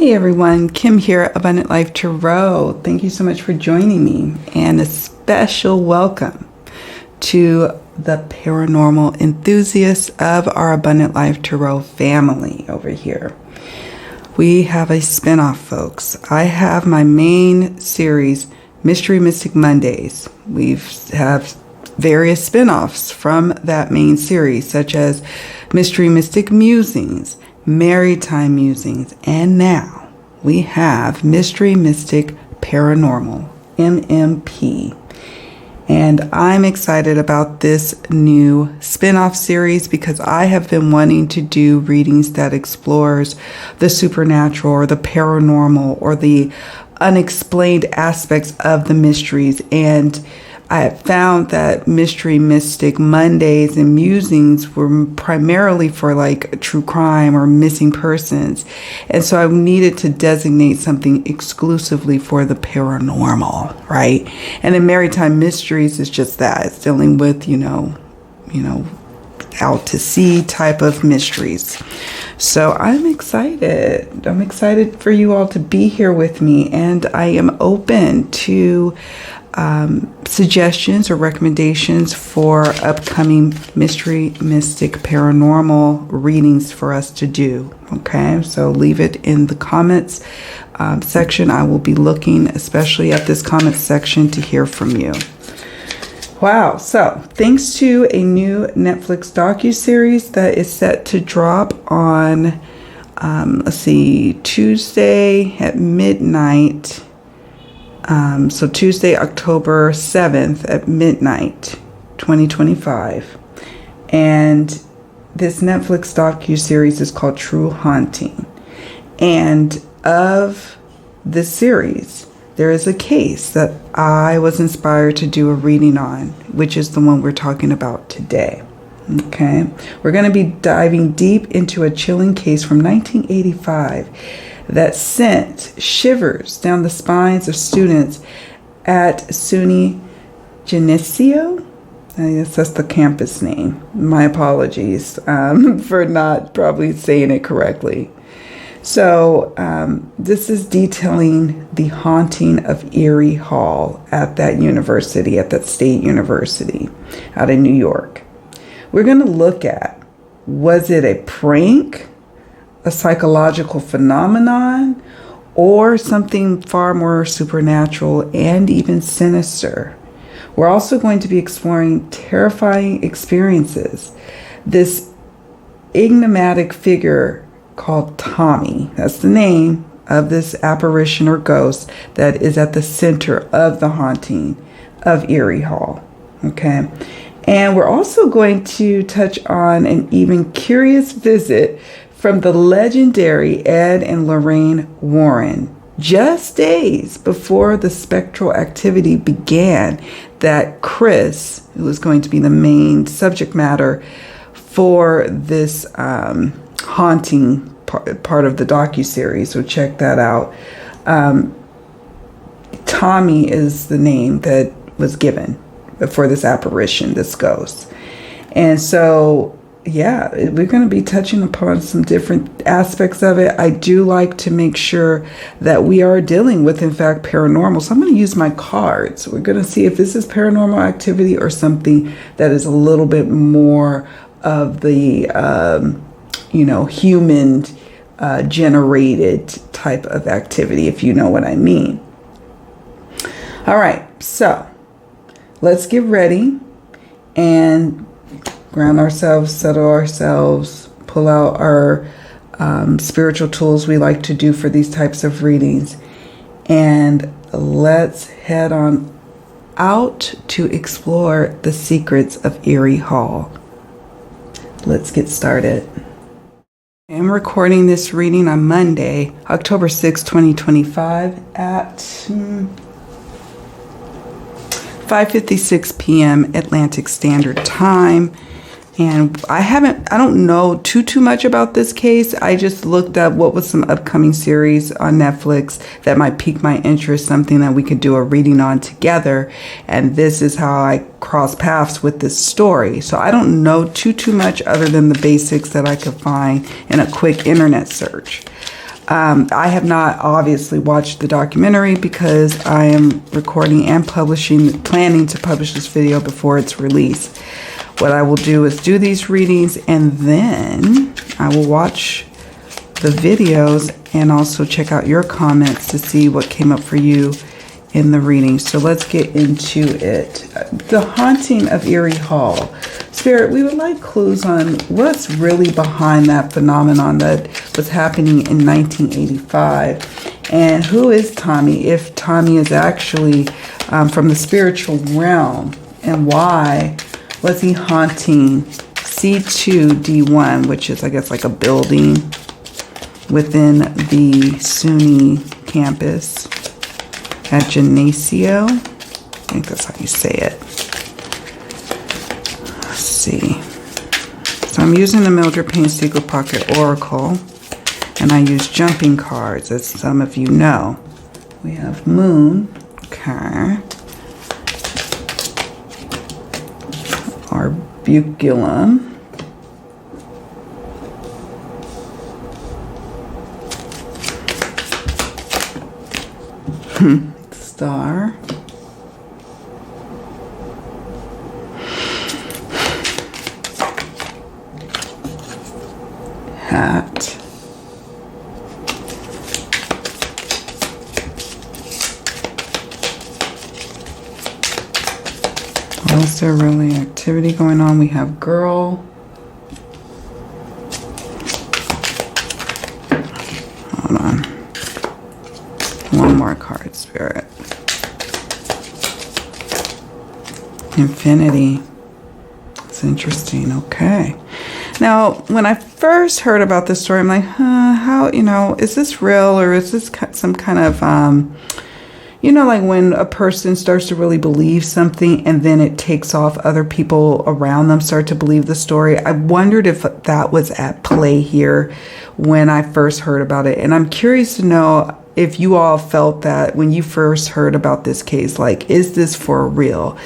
Hey everyone, Kim here, Abundant Life Tarot. Thank you so much for joining me, and a special welcome to the paranormal enthusiasts of our Abundant Life Tarot family over here. We have a spinoff, folks. I have my main series, Mystery Mystic Mondays. We have various spinoffs from that main series, such as Mystery Mystic Musings, Maritime Musings, and now we have Mystery Mystic Paranormal, MMP. And I'm excited about this new spin-off series because I have been wanting to do readings that explores the supernatural or the paranormal or the unexplained aspects of the mysteries. And I have found that Mystery Mystic Mondays and Musings were primarily for like true crime or missing persons. And so I needed to designate something exclusively for the paranormal, right? And then Maritime Mysteries is just that. It's dealing with, you know, out to sea type of mysteries. So I'm excited. I'm excited for you all to be here with me, and I am open to suggestions or recommendations for upcoming Mystery Mystic Paranormal readings for us to do. Okay, so leave it in the comments section. I will be looking especially at this comment section to hear from you. Wow, so thanks to a new Netflix docuseries that is set to drop on, Tuesday at midnight. So Tuesday, October 7th at midnight, 2025. And this Netflix docuseries is called TrueHaunting. And of this series, there is a case that I was inspired to do a reading on, which is the one we're talking about today. Okay, we're going to be diving deep into a chilling case from 1985 that sent shivers down the spines of students at SUNY Geneseo. I guess that's the campus name. My apologies for not probably saying it correctly. So this is detailing the haunting of Erie Hall at that university, at that state university out in New York. We're going to look at, was it a prank, a psychological phenomenon, or something far more supernatural and even sinister? We're also going to be exploring terrifying experiences. This enigmatic figure called Tommy, that's the name of this apparition or ghost that is at the center of the haunting of Erie Hall. Okay. And we're also going to touch on an even curious visit from the legendary Ed and Lorraine Warren, just days before the spectral activity began, that Chris, who was going to be the main subject matter for this haunting part of the docuseries, so check that out. Tommy is the name that was given for this apparition, this ghost. And so, yeah, we're going to be touching upon some different aspects of it. I do like to make sure that we are dealing with, in fact, paranormal. So I'm going to use my cards. We're going to see if this is paranormal activity or something that is a little bit more of the, human generated type of activity, if you know what I mean. All right, so let's get ready and ground ourselves, settle ourselves, pull out our spiritual tools we like to do for these types of readings, and let's head on out to explore the secrets of Erie Hall. Let's get started. I'm recording this reading on Monday, October 6, 2025 at 5:56 p.m. Atlantic Standard Time. And I don't know too much about this case. I just looked up what was some upcoming series on Netflix that might pique my interest, something that we could do a reading on together. And this is how I cross paths with this story. So I don't know too much other than the basics that I could find in a quick internet search. I have not obviously watched the documentary because I am recording and planning to publish this video before its release. What I will do is do these readings, and then I will watch the videos and also check out your comments to see what came up for you in the reading. So let's get into it. The Haunting of Erie Hall. Spirit, we would like clues on what's really behind that phenomenon that was happening in 1985. And who is Tommy, if Tommy is actually from the spiritual realm, and why was he haunting C2D1, which is, I guess, like a building within the SUNY campus at Geneseo. I think that's how you say it. Let's see. So I'm using the Mildred Payne Secret Pocket Oracle, and I use jumping cards, as some of you know. We have Moon. Okay. Arbuculum. Star. Hat. What is there really activity going on? We have girl. Hold on. One more card, Spirit. Infinity. It's interesting. Okay. Now, when I first heard about this story, I'm like, how, is this real, or is this some kind of, like when a person starts to really believe something and then it takes off, other people around them start to believe the story. I wondered if that was at play here when I first heard about it. And I'm curious to know if you all felt that when you first heard about this case, like, is this for real?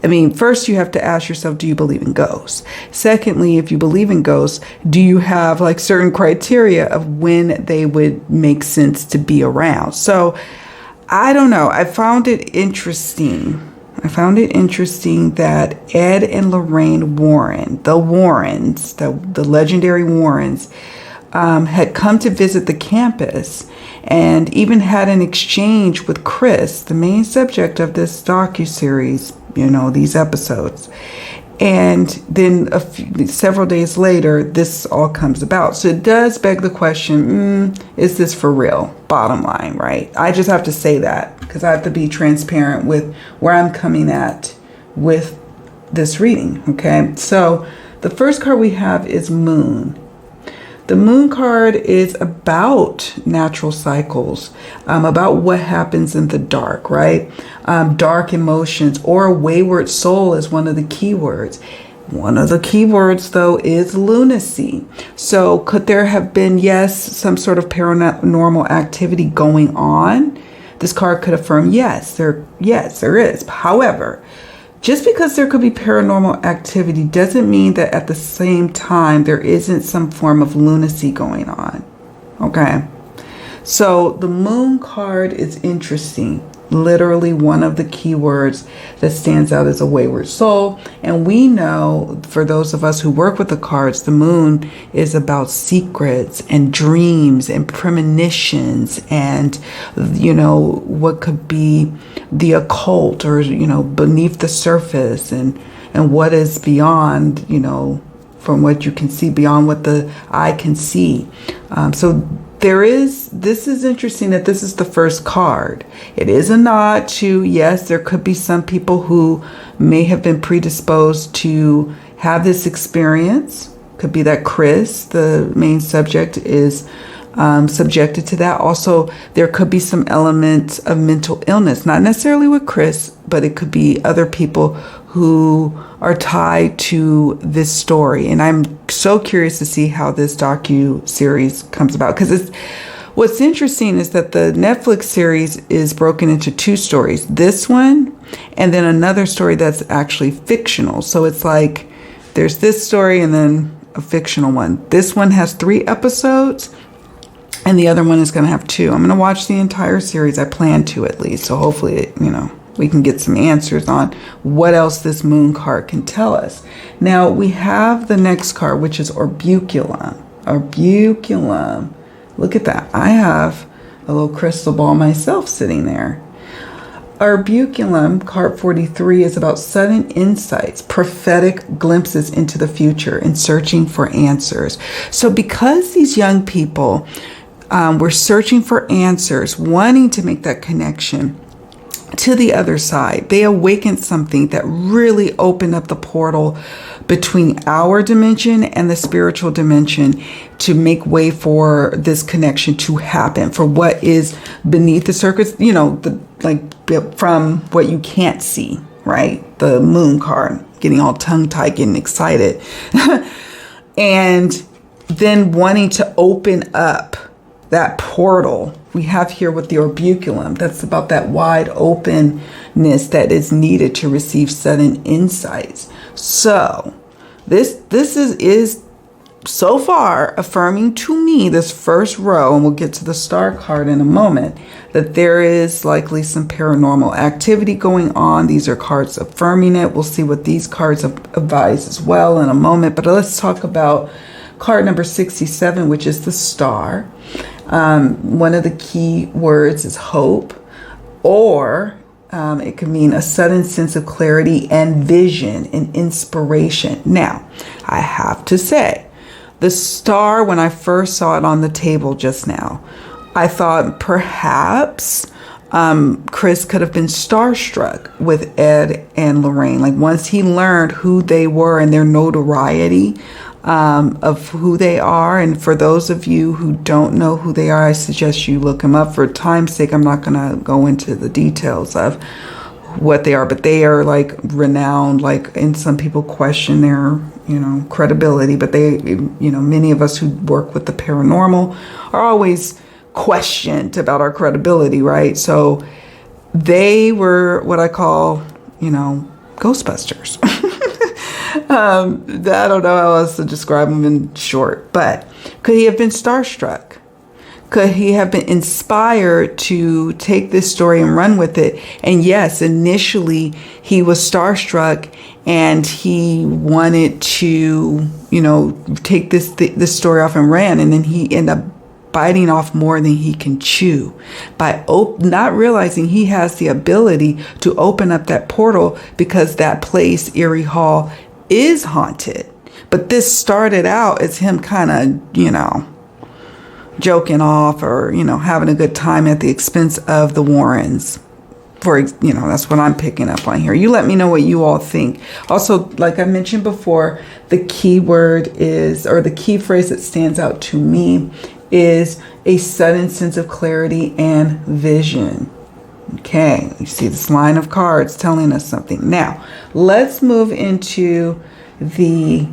I mean, first you have to ask yourself, do you believe in ghosts? Secondly, if you believe in ghosts, do you have like certain criteria of when they would make sense to be around? So I don't know. I found it interesting. That Ed and Lorraine Warren, the Warrens, the legendary Warrens, had come to visit the campus and even had an exchange with Chris, the main subject of this docuseries, these episodes. And then several days later, this all comes about. So it does beg the question, is this for real? Bottom line, right? I just have to say that because I have to be transparent with where I'm coming at with this reading, okay? So the first card we have is Moon. The Moon card is about natural cycles, about what happens in the dark, right? Dark emotions or a wayward soul is one of the key words. One of the key words, though, is lunacy. So could there have been, yes, some sort of paranormal activity going on? This card could affirm, yes, there is. However, just because there could be paranormal activity doesn't mean that at the same time there isn't some form of lunacy going on. Okay. So the Moon card is interesting. Literally one of the key words that stands out is a wayward soul. And we know, for those of us who work with the cards, the Moon is about secrets and dreams and premonitions and, what could be the occult or, beneath the surface and what is beyond, from what you can see, beyond what the eye can see. So this is interesting that this is the first card. It is a nod to, yes, there could be some people who may have been predisposed to have this experience. Could be that Chris, the main subject, is subjected to that. Also, there could be some elements of mental illness, not necessarily with Chris, but it could be other people who are tied to this story. And I'm so curious to see how this docu-series comes about, because what's interesting is that the Netflix series is broken into two stories. This one, and then another story that's actually fictional. So it's like there's this story and then a fictional one. This one has 3 episodes. And the other one is going to have 2. I'm going to watch the entire series. I plan to, at least. So hopefully, we can get some answers on what else this moon card can tell us. Now, we have the next card, which is Orbiculum. Orbiculum. Look at that. I have a little crystal ball myself sitting there. Orbiculum, card 43, is about sudden insights, prophetic glimpses into the future, and searching for answers. So because these young people were searching for answers, wanting to make that connection to the other side, they awakened something that really opened up the portal between our dimension and the spiritual dimension to make way for this connection to happen, for what is beneath the surface, from what you can't see, right? The moon card, getting all tongue-tied, getting excited. And then wanting to open up that portal we have here with the orbiculum. That's about that wide openness that is needed to receive sudden insights. So this is so far affirming to me, this first row, and we'll get to the star card in a moment, that there is likely some paranormal activity going on. These are cards affirming it. We'll see what these cards advise as well in a moment. But let's talk about card number 67, which is the star. One of the key words is hope, or it could mean a sudden sense of clarity and vision and inspiration. Now, I have to say, the star, when I first saw it on the table just now, I thought perhaps Chris could have been starstruck with Ed and Lorraine. Like, once he learned who they were and their notoriety of who they are. And for those of you who don't know who they are, I suggest you look them up. For time's sake, I'm not going to go into the details of what they are, but they are like renowned, and some people question their, credibility, but they, many of us who work with the paranormal are always questioned about our credibility, right? So they were what I call, Ghostbusters. I don't know how else to describe them in short, but could he have been starstruck? Could he have been inspired to take this story and run with it? And yes, initially he was starstruck and he wanted to, take this story off and ran. And then he ended up biting off more than he can chew by not realizing he has the ability to open up that portal, because that place, Erie Hall, is haunted. But this started out as him kind of, joking off or, having a good time at the expense of the Warrens. That's what I'm picking up on here. You let me know what you all think. Also, like I mentioned before, the key word is, or the key phrase that stands out to me is a sudden sense of clarity and vision. Okay, you see this line of cards telling us something. Now, let's move into the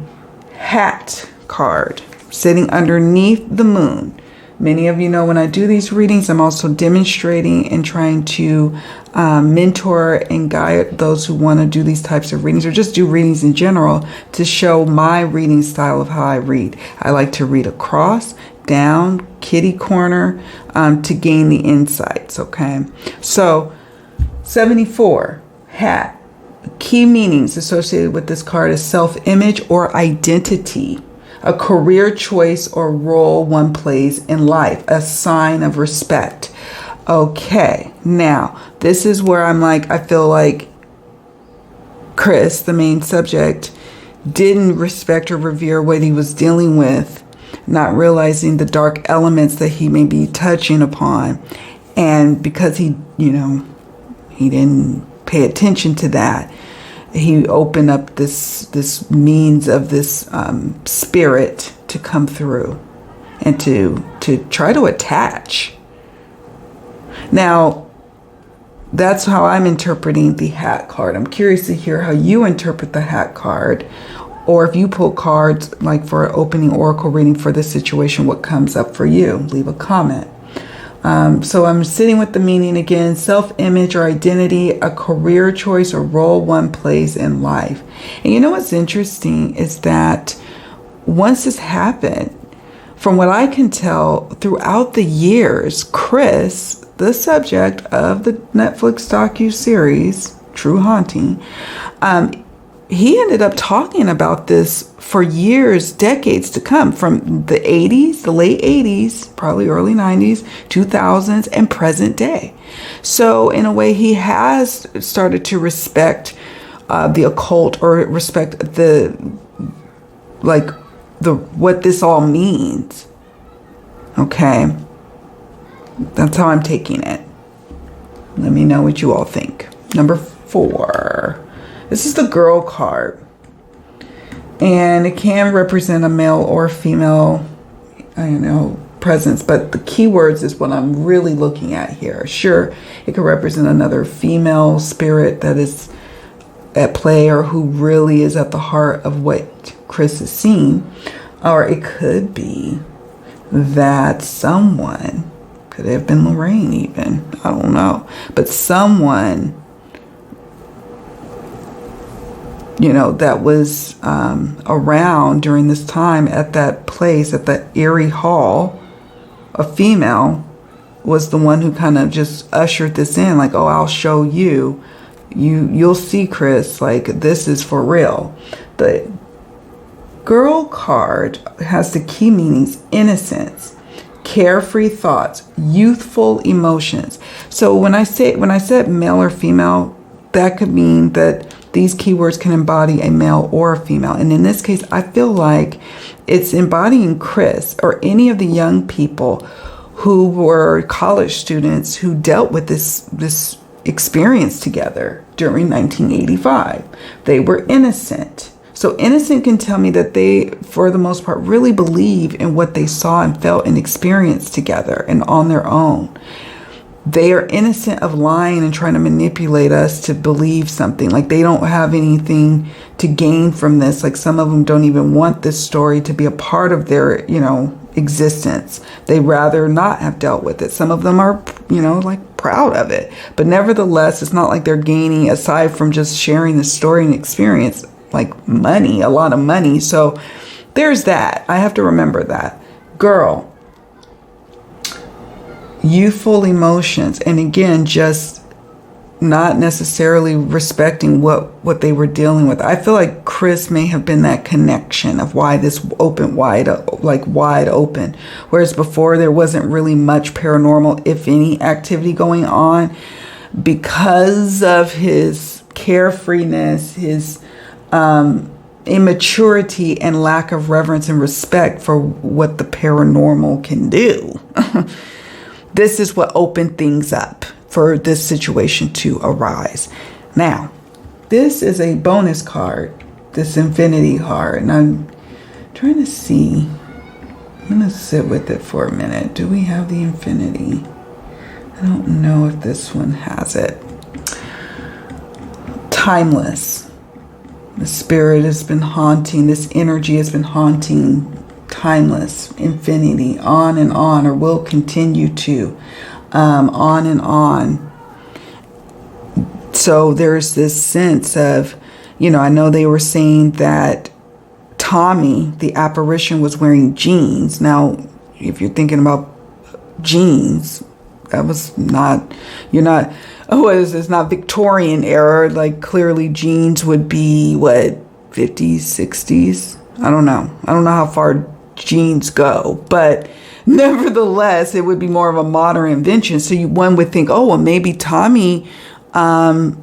hat card sitting underneath the moon. Many of you know when I do these readings, I'm also demonstrating and trying to mentor and guide those who want to do these types of readings, or just do readings in general, to show my reading style of how I read. I like to read across, down, kitty corner, to gain the insights, okay? So, 74, hat. Key meanings associated with this card is self-image or identity, a career choice or role one plays in life, a sign of respect. Okay, now, this is where I feel like Chris, the main subject, didn't respect or revere what he was dealing with, not realizing the dark elements that he may be touching upon. And because he didn't pay attention to that, he opened up this means of this spirit to come through and to try to attach. Now, that's how I'm interpreting the hat card. I'm curious to hear how you interpret the hat card, or if you pull cards like for an opening oracle reading for this situation, what comes up for you? Leave a comment. So I'm sitting with the meaning again: self-image or identity, a career choice or role one plays in life. And you know what's interesting is that once this happened, from what I can tell, throughout the years, Chris, the subject of the Netflix docuseries TrueHaunting, he ended up talking about this for years, decades to come, from the 80s, the late 80s, probably early 90s, 2000s, and present day. So in a way, he has started to respect the occult, or respect what this all means. Okay. That's how I'm taking it. Let me know what you all think. Number 4. This is the girl card. And it can represent a male or female, presence. But the keywords is what I'm really looking at here. Sure, it could represent another female spirit that is at play, or who really is at the heart of what Chris is seeing. Or it could be that someone, could have been Lorraine even, I don't know, but someone, that was around during this time at that place, at the Erie Hall, a female, was the one who kind of just ushered this in, like, oh, I'll show you. You'll see, Chris, like, this is for real. The girl card has the key meanings: innocence, carefree thoughts, youthful emotions. So when I said male or female, that could mean that these keywords can embody a male or a female. And in this case, I feel like it's embodying Chris, or any of the young people who were college students who dealt with this experience together during 1985. They were innocent. So innocent can tell me that they, for the most part, really believe in what they saw and felt and experienced together and on their own. They are innocent of lying and trying to manipulate us to believe something. Like, they don't have anything to gain from this. Like, some of them don't even want this story to be a part of their, existence. They rather not have dealt with it. Some of them are, proud of it. But nevertheless, it's not like they're gaining, aside from just sharing the story and experience, like money, a lot of money. So there's that. I have to remember that. Girl, youthful emotions. And again, just not necessarily respecting what they were dealing with. I feel like Chris may have been that connection of why this opened wide open. Whereas before, there wasn't really much paranormal, if any, activity going on, because of his carefreeness, his immaturity, and lack of reverence and respect for what the paranormal can do. This is what opened things up for this situation to arise. Now, this is a bonus card, this infinity card, and I'm trying to see. I'm going to sit with it for a minute. Do we have the infinity? I don't know if this one has it. Timeless. The spirit has been haunting, this energy has been haunting. Timeless, infinity, on and on, or will continue to, on and on. So there's this sense of, I know they were saying that Tommy, the apparition, was wearing jeans. Now, if you're thinking about jeans, that was not, it's not Victorian era. Like, clearly jeans would be, 50s, 60s? I don't know how far jeans go, but nevertheless, it would be more of a modern invention. So one would think, oh, well, maybe Tommy died,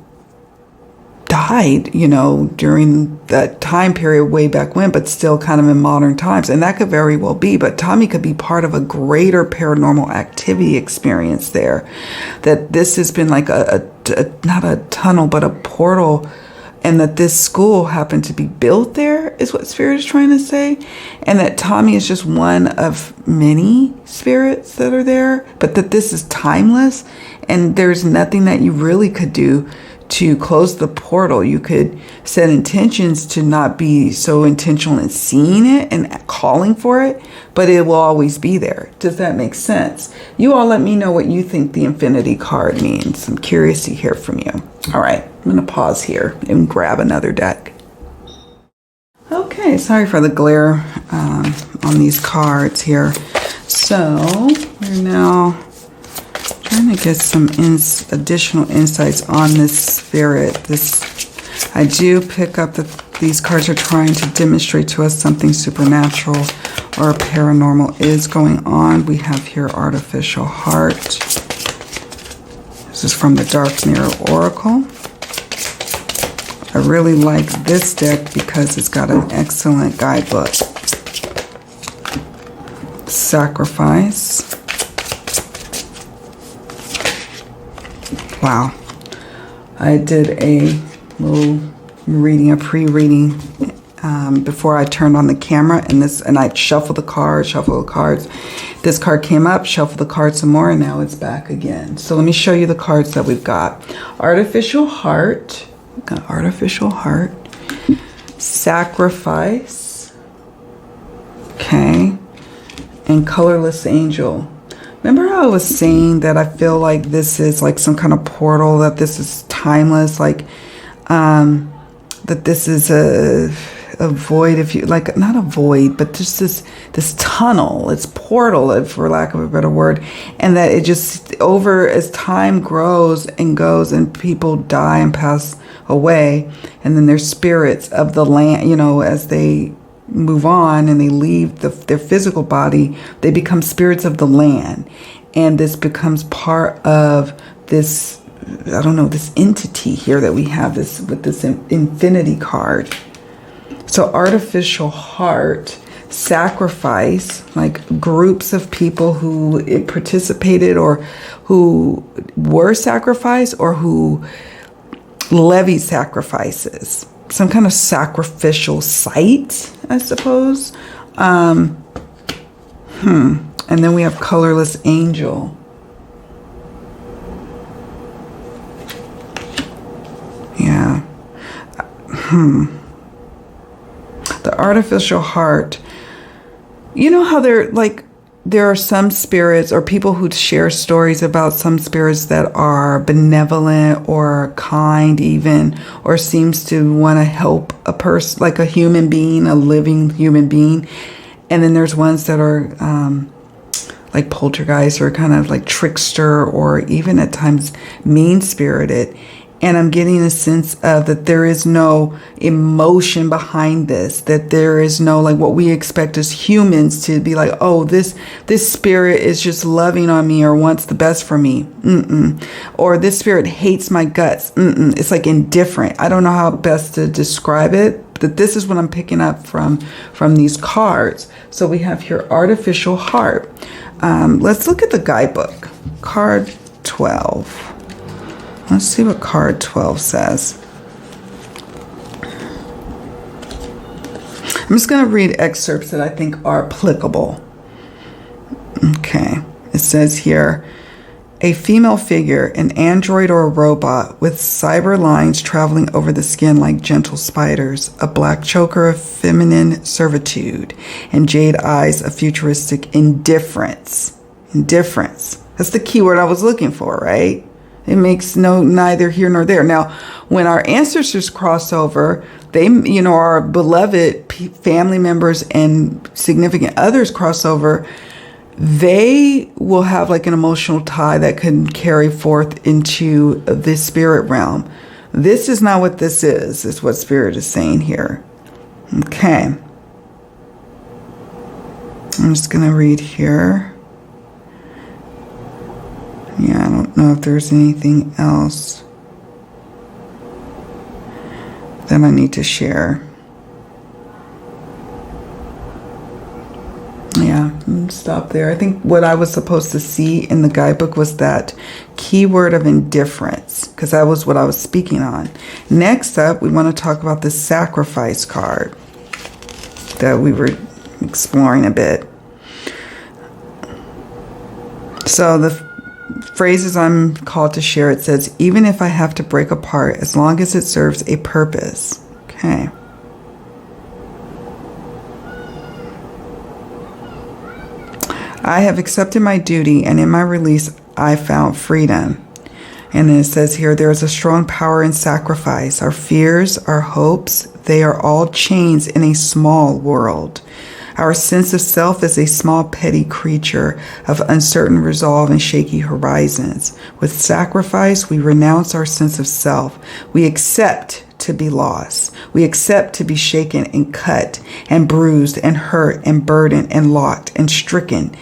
during that time period way back when, but still kind of in modern times. And that could very well be, but Tommy could be part of a greater paranormal activity experience there. That this has been like not a tunnel, but a portal, and that this school happened to be built there, is what Spirit is trying to say. And that Tommy is just one of many spirits that are there, but that this is timeless, and there's nothing that you really could do to close the portal. You could set intentions to not be so intentional in seeing it and calling for it, but it will always be there. Does that make sense? You all let me know what you think the infinity card means. I'm curious to hear from you. All right, I'm going to pause here and grab another deck. Okay, Okay, sorry for the glare on these cards here. So we're now trying to get some additional insights on this spirit. I do pick up that these cards are trying to demonstrate to us something supernatural or paranormal is going on. We have here Artificial Heart. This is from the Dark Mirror Oracle. I really like this deck because it's got an excellent guidebook. Sacrifice. Wow. I did a little reading, a pre-reading before I turned on the camera, and I shuffled the cards. This card came up, shuffled the cards some more, and now it's back again. So let me show you the cards that we've got. Artificial Heart. We've got Artificial Heart. Sacrifice. Okay. And Colorless Angel. Remember how I was saying that I feel like this is like some kind of portal, that this is timeless, like that this is a void, if you like, not a void, but just this tunnel, it's portal, for lack of a better word, and that it just over as time grows and goes and people die and pass away, and then their spirits of the land, you know, as they move on and they leave their physical body, they become spirits of the land, and this becomes part of this, I don't know, this entity here that we have this with this infinity card. So Artificial Heart, sacrifice, like groups of people who participated or who were sacrificed or who levied sacrifices. Some kind of sacrificial site, I suppose. And then we have Colorless Angel. Yeah. The Artificial Heart. You know how there are some spirits or people who share stories about some spirits that are benevolent or kind even, or seems to want to help a person, like a human being, a living human being. And then there's ones that are like poltergeist or kind of like trickster or even at times mean-spirited. And I'm getting a sense of that there is no emotion behind this, that there is no, like what we expect as humans to be like, oh, this spirit is just loving on me or wants the best for me. Or this spirit hates my guts. It's like indifferent. I don't know how best to describe it, but this is what I'm picking up from these cards. So we have here Artificial Heart. Let's look at the guidebook. Card 12. Let's see what card 12 says. I'm just going to read excerpts that I think are applicable. Okay. It says here, a female figure, an android or a robot with cyber lines traveling over the skin like gentle spiders, a black choker of feminine servitude, and jade eyes of futuristic indifference. Indifference. That's the key word I was looking for, right? It makes neither here nor there. Now, when our ancestors cross over, they, you know, our beloved family members and significant others cross over, they will have like an emotional tie that can carry forth into the spirit realm. This is not what this is what Spirit is saying here. Okay. I'm just going to read here. Yeah, I don't know if there's anything else that I need to share. Yeah, stop there. I think what I was supposed to see in the guidebook was that keyword of indifference, because that was what I was speaking on. Next up, we want to talk about the sacrifice card that we were exploring a bit. So the phrases I'm called to share, it says, even if I have to break apart, as long as it serves a purpose. Okay. I have accepted my duty, and in my release, I found freedom. And then it says here, there is a strong power in sacrifice. Our fears, our hopes, They are all chains in a small world. Our sense of self is a small, petty creature of uncertain resolve and shaky horizons. With sacrifice, we renounce our sense of self. We accept to be lost. We accept to be shaken and cut and bruised and hurt and burdened and locked and stricken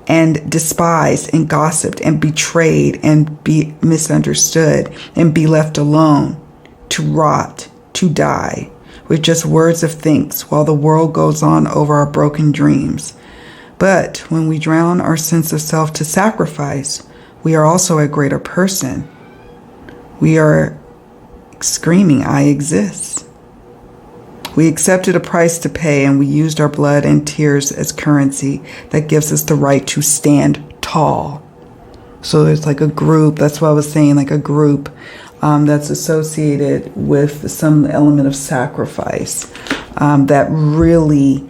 and despised and gossiped and betrayed and be misunderstood and be left alone, to rot, to die, with just words of thanks while the world goes on over our broken dreams. But when we drown our sense of self to sacrifice, we are also a greater person. We are screaming, I exist. We accepted a price to pay, and we used our blood and tears as currency that gives us the right to stand tall. So there's like a group, that's what I was saying, like a group that's associated with some element of sacrifice that really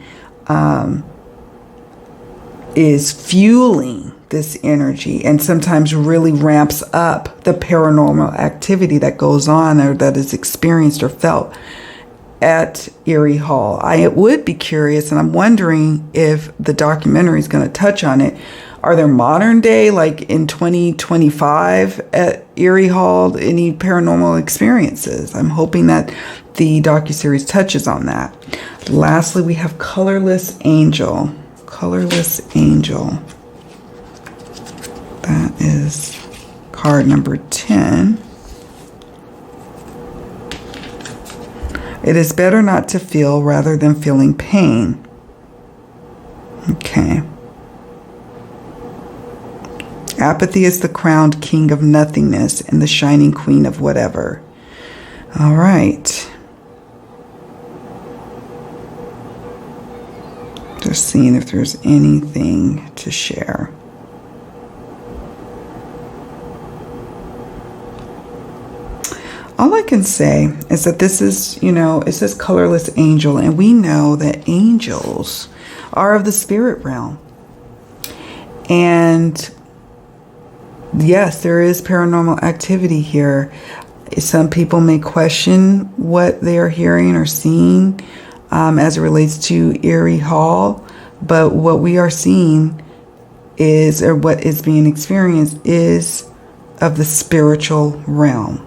is fueling this energy, and sometimes really ramps up the paranormal activity that goes on or that is experienced or felt at Erie Hall. I would be curious, and I'm wondering if the documentary is going to touch on it. Are there modern day, like in 2025 at Erie Hall, any paranormal experiences? I'm hoping that the docuseries touches on that. Lastly, we have Colorless Angel. Colorless Angel. That is card number 10. It is better not to feel rather than feeling pain. Okay. Apathy is the crowned king of nothingness and the shining queen of whatever. All right. Just seeing if there's anything to share. All I can say is that this is, it says colorless angel, and we know that angels are of the spirit realm. And yes, there is paranormal activity here. Some people may question what they are hearing or seeing as it relates to Erie Hall, but what we are seeing is, or what is being experienced is of the spiritual realm.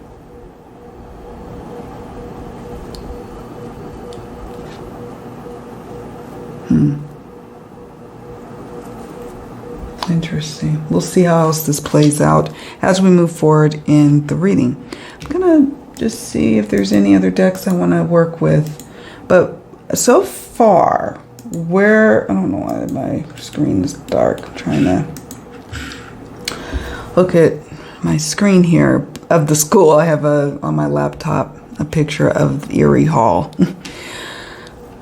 Interesting. We'll see how else this plays out as we move forward in the reading. I'm going to just see if there's any other decks I want to work with. But so far, I don't know why my screen is dark. I'm trying to look at my screen here of the school. I have on my laptop a picture of Erie Hall.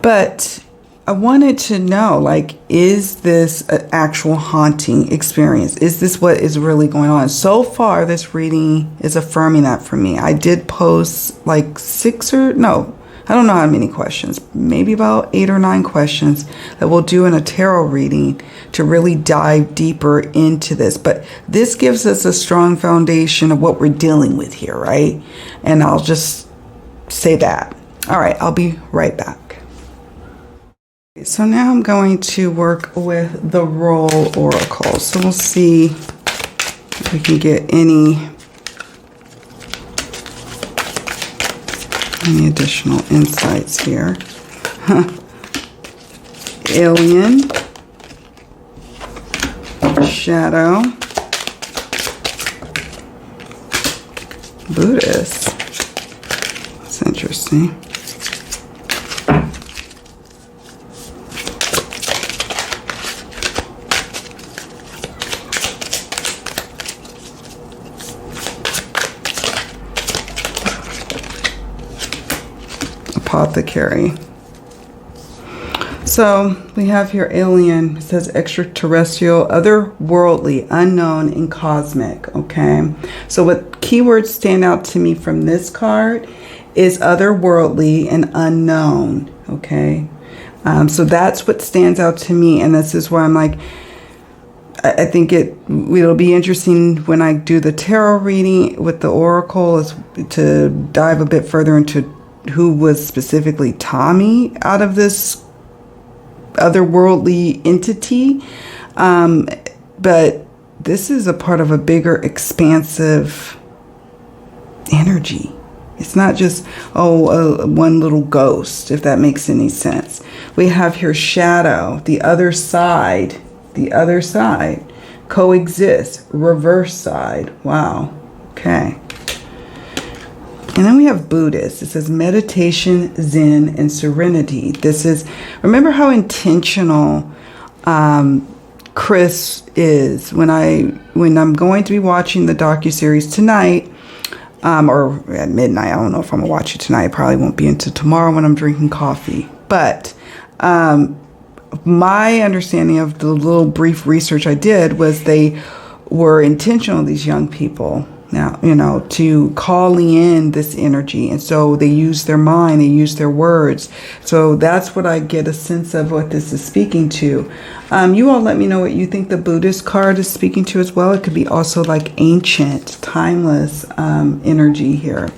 But I wanted to know, is this an actual haunting experience? Is this what is really going on? So far, this reading is affirming that for me. I did post I don't know how many questions, maybe about 8 or 9 questions that we'll do in a tarot reading to really dive deeper into this. But this gives us a strong foundation of what we're dealing with here, right? And I'll just say that. All right, I'll be right back. So now I'm going to work with the Roll Oracle. So we'll see if we can get any additional insights here. Alien, Shadow, Buddhist. That's interesting. Apothecary. So we have here alien. It says extraterrestrial, otherworldly, unknown, and cosmic. Okay. So what keywords stand out to me from this card is otherworldly and unknown. Okay. So that's what stands out to me, and this is where I'm like, I think it'll be interesting when I do the tarot reading with the oracle is to dive a bit further into who was specifically Tommy out of this otherworldly entity. But this is a part of a bigger, expansive energy. It's not just, one little ghost, if that makes any sense. We have here shadow, the other side, coexist, reverse side. Wow. Okay. And then we have Buddhist. It says meditation, Zen, and serenity. This is, remember how intentional Chris is. When I'm going to be watching the docuseries tonight, or at midnight, I don't know if I'm gonna watch it tonight. It probably won't be until tomorrow when I'm drinking coffee. But my understanding of the little brief research I did was they were intentional, these young people, now, to calling in this energy. And so they use their mind, they use their words. So that's what I get a sense of what this is speaking to. You all let me know what you think the Buddhist card is speaking to as well. It could be also like ancient, timeless energy here.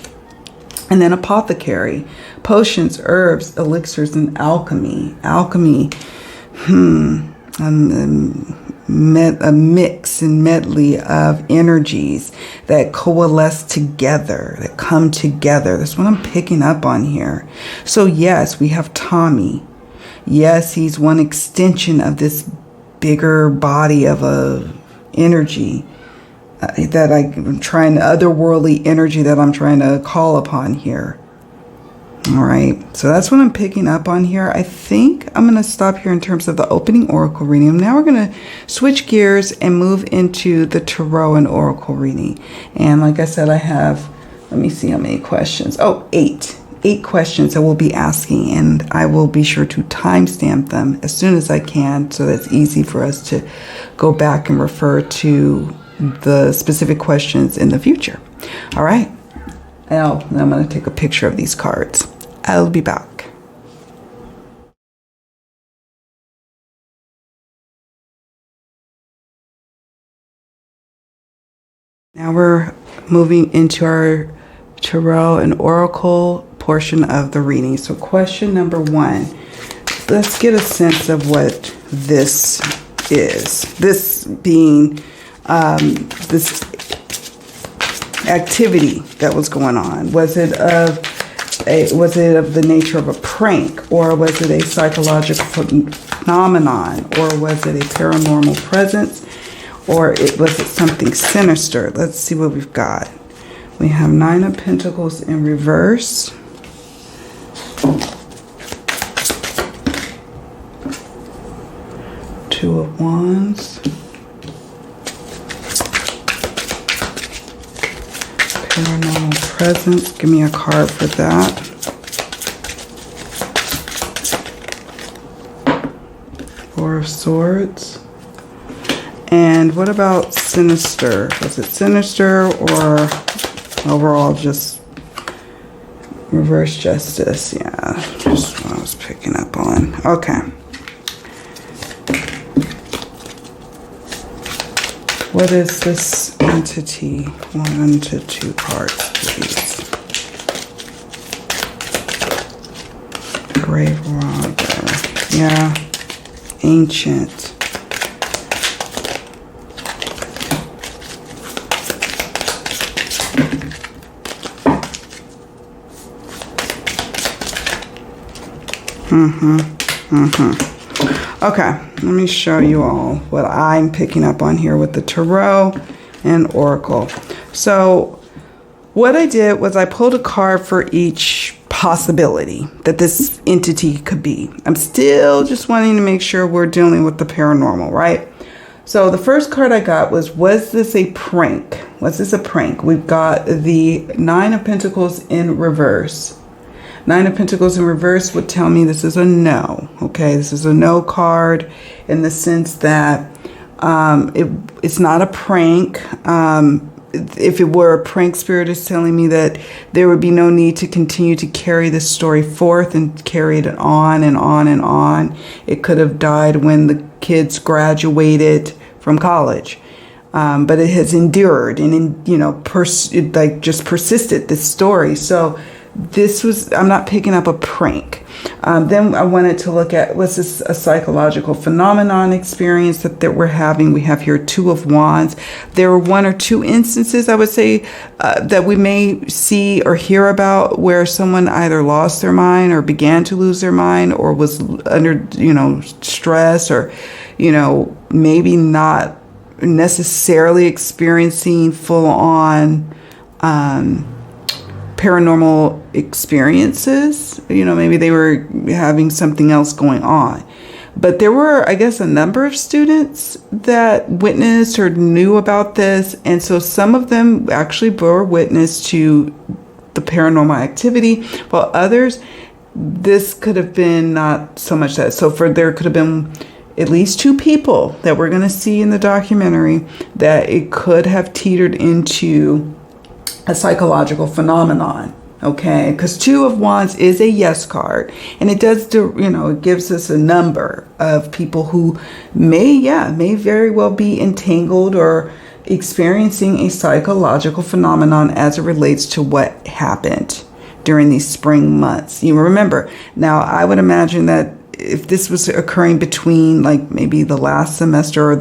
And then apothecary, potions, herbs, elixirs, and alchemy. Alchemy, a mix and medley of energies that coalesce together, that come together. That's what I'm picking up on here. So yes, we have Tommy. Yes, he's one extension of this bigger body of a energy that I'm trying, otherworldly energy that I'm trying to call upon here. All right, so that's what I'm picking up on here. I think I'm going to stop here in terms of the opening oracle reading. Now we're going to switch gears and move into the tarot and oracle reading. And like I said, I have, let me see how many questions. Oh, eight questions that we'll be asking, and I will be sure to timestamp them as soon as I can, so that's easy for us to go back and refer to the specific questions in the future. All right. Now I'm going to take a picture of these cards. I'll be back. Now we're moving into our tarot and oracle portion of the reading. So question number 1. Let's get a sense of what this is. This being this activity that was going on. Was it of the nature of a prank, or was it a psychological phenomenon, or was it a paranormal presence, or was it something sinister? Let's see what we've got. We have 9 of Pentacles in reverse. Two of Wands. Paranormal presence. Give me a card for that. Four of Swords. And what about sinister? Was it sinister or overall just reverse justice? Yeah, just what I was picking up on. Okay. What is this entity? 1 to 2 cards, please. Grave robber. Yeah. Ancient. Okay, let me show you all what I'm picking up on here with the tarot and oracle. So what I did was I pulled a card for each possibility that this entity could be. I'm still just wanting to make sure we're dealing with the paranormal, right? So the first card I got was this a prank? Was this a prank? We've got the 9 of Pentacles in reverse. 9 of Pentacles in reverse would tell me this is a no. Okay, this is a no card in the sense that it's not a prank. If it were a prank, Spirit is telling me that there would be no need to continue to carry this story forth and carry it on and on and on. It could have died when the kids graduated from college. But it has endured and, just persisted, this story. So I'm not picking up a prank. Then I wanted to look at, was this a psychological phenomenon experience that we're having? We have here Two of Wands. There were one or two instances, I would say, that we may see or hear about where someone either lost their mind or began to lose their mind or was under, stress or, maybe not necessarily experiencing full on paranormal experiences. Maybe they were having something else going on. But there were, I guess, a number of students that witnessed or knew about this. And so some of them actually bore witness to the paranormal activity, while others, this could have been not so much that. So there could have been at least two people that we're going to see in the documentary that it could have teetered into a psychological phenomenon. Okay, because Two of Wands is a yes card, and it does do, it gives us a number of people who may very well be entangled or experiencing a psychological phenomenon as it relates to what happened during these spring months. You remember, now I would imagine that if this was occurring between like maybe the last semester or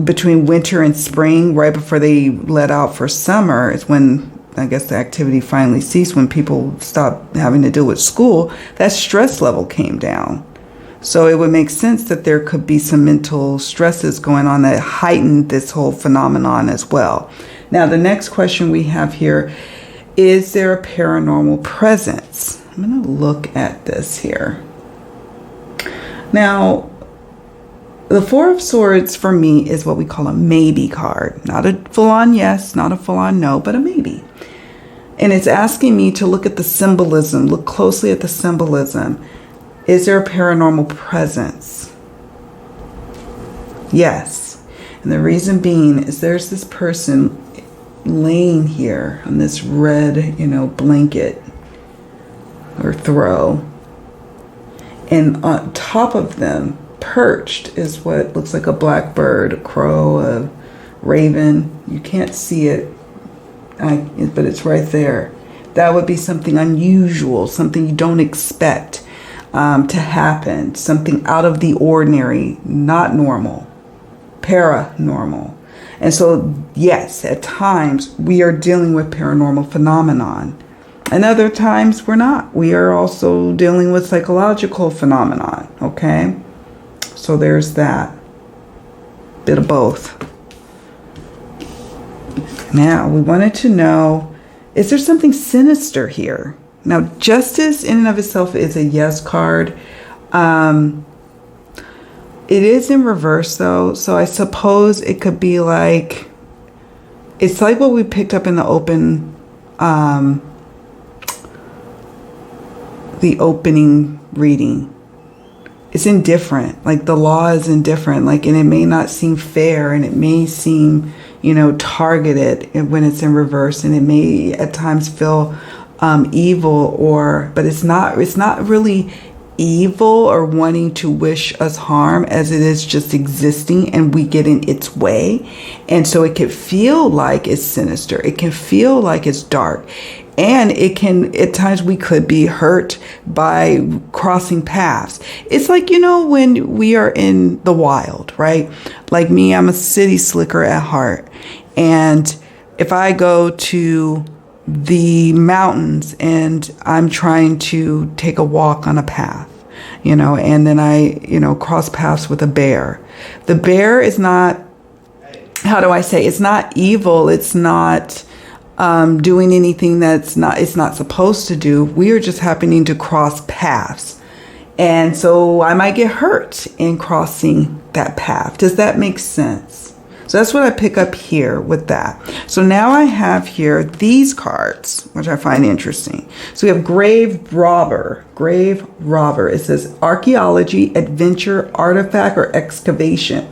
between winter and spring, right before they let out for summer, is when I guess the activity finally ceased, when people stopped having to deal with school, that stress level came down. So it would make sense that there could be some mental stresses going on that heightened this whole phenomenon as well. Now, the next question we have here, is there a paranormal presence? I'm going to look at this here. Now, the Four of Swords for me is what we call a maybe card. Not a full-on yes, not a full-on no, but a maybe. And it's asking me to look at the symbolism, look closely at the symbolism. Is there a paranormal presence? Yes. And the reason being is there's this person laying here on this red, blanket or throw. And on top of them, perched, is what looks like a blackbird, a crow, a raven. You can't see it, but it's right there. That would be something unusual, something you don't expect to happen, something out of the ordinary, not normal, paranormal. And so, yes, at times we are dealing with paranormal phenomenon. And other times we're not. We are also dealing with psychological phenomenon, okay? So there's that. Bit of both. Now, we wanted to know, is there something sinister here? Now, justice in and of itself is a yes card. It is in reverse, though. So I suppose it could be like, it's like what we picked up in the opening reading. It's indifferent. Like the law is indifferent. Like, and it may not seem fair, and it may seem, targeted when it's in reverse, and it may at times feel evil, but it's not really evil or wanting to wish us harm, as it is just existing and we get in its way. And so it can feel like it's sinister. It can feel like it's dark. And it can, at times we could be hurt by crossing paths. It's like, when we are in the wild, right? Like me, I'm a city slicker at heart. And if I go to the mountains and I'm trying to take a walk on a path, and then I, cross paths with a bear. The bear is not, how do I say, it's not evil. It's not doing anything it's not supposed to do. We are just happening to cross paths. And so I might get hurt in crossing that path. Does that make sense? So that's what I pick up here with that. So now I have here these cards, which I find interesting. So we have Grave Robber. Grave Robber. It says archaeology, adventure, artifact, or excavation.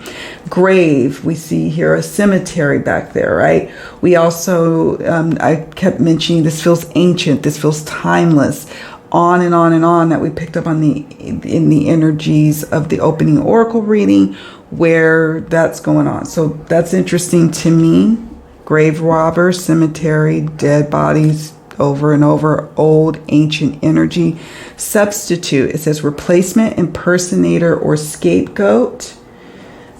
Grave, we see here a cemetery back there, right? We also, I kept mentioning this feels ancient, this feels timeless, on and on and on, that we picked up on in the energies of the opening oracle reading, where that's going on. So that's interesting to me. Grave robber, cemetery, dead bodies, over and over, old, ancient energy. Substitute, it says replacement, impersonator, or scapegoat.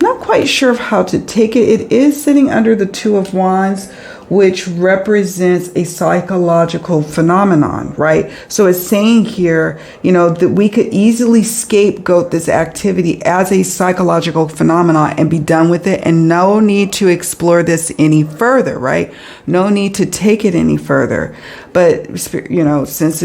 Not quite sure of how to take it. It is sitting under the Two of Wands, which represents a psychological phenomenon, right? So it's saying here, you know, that we could easily scapegoat this activity as a psychological phenomenon and be done with it, and no need to explore this any further, right? No need to take it any further. But, you know, since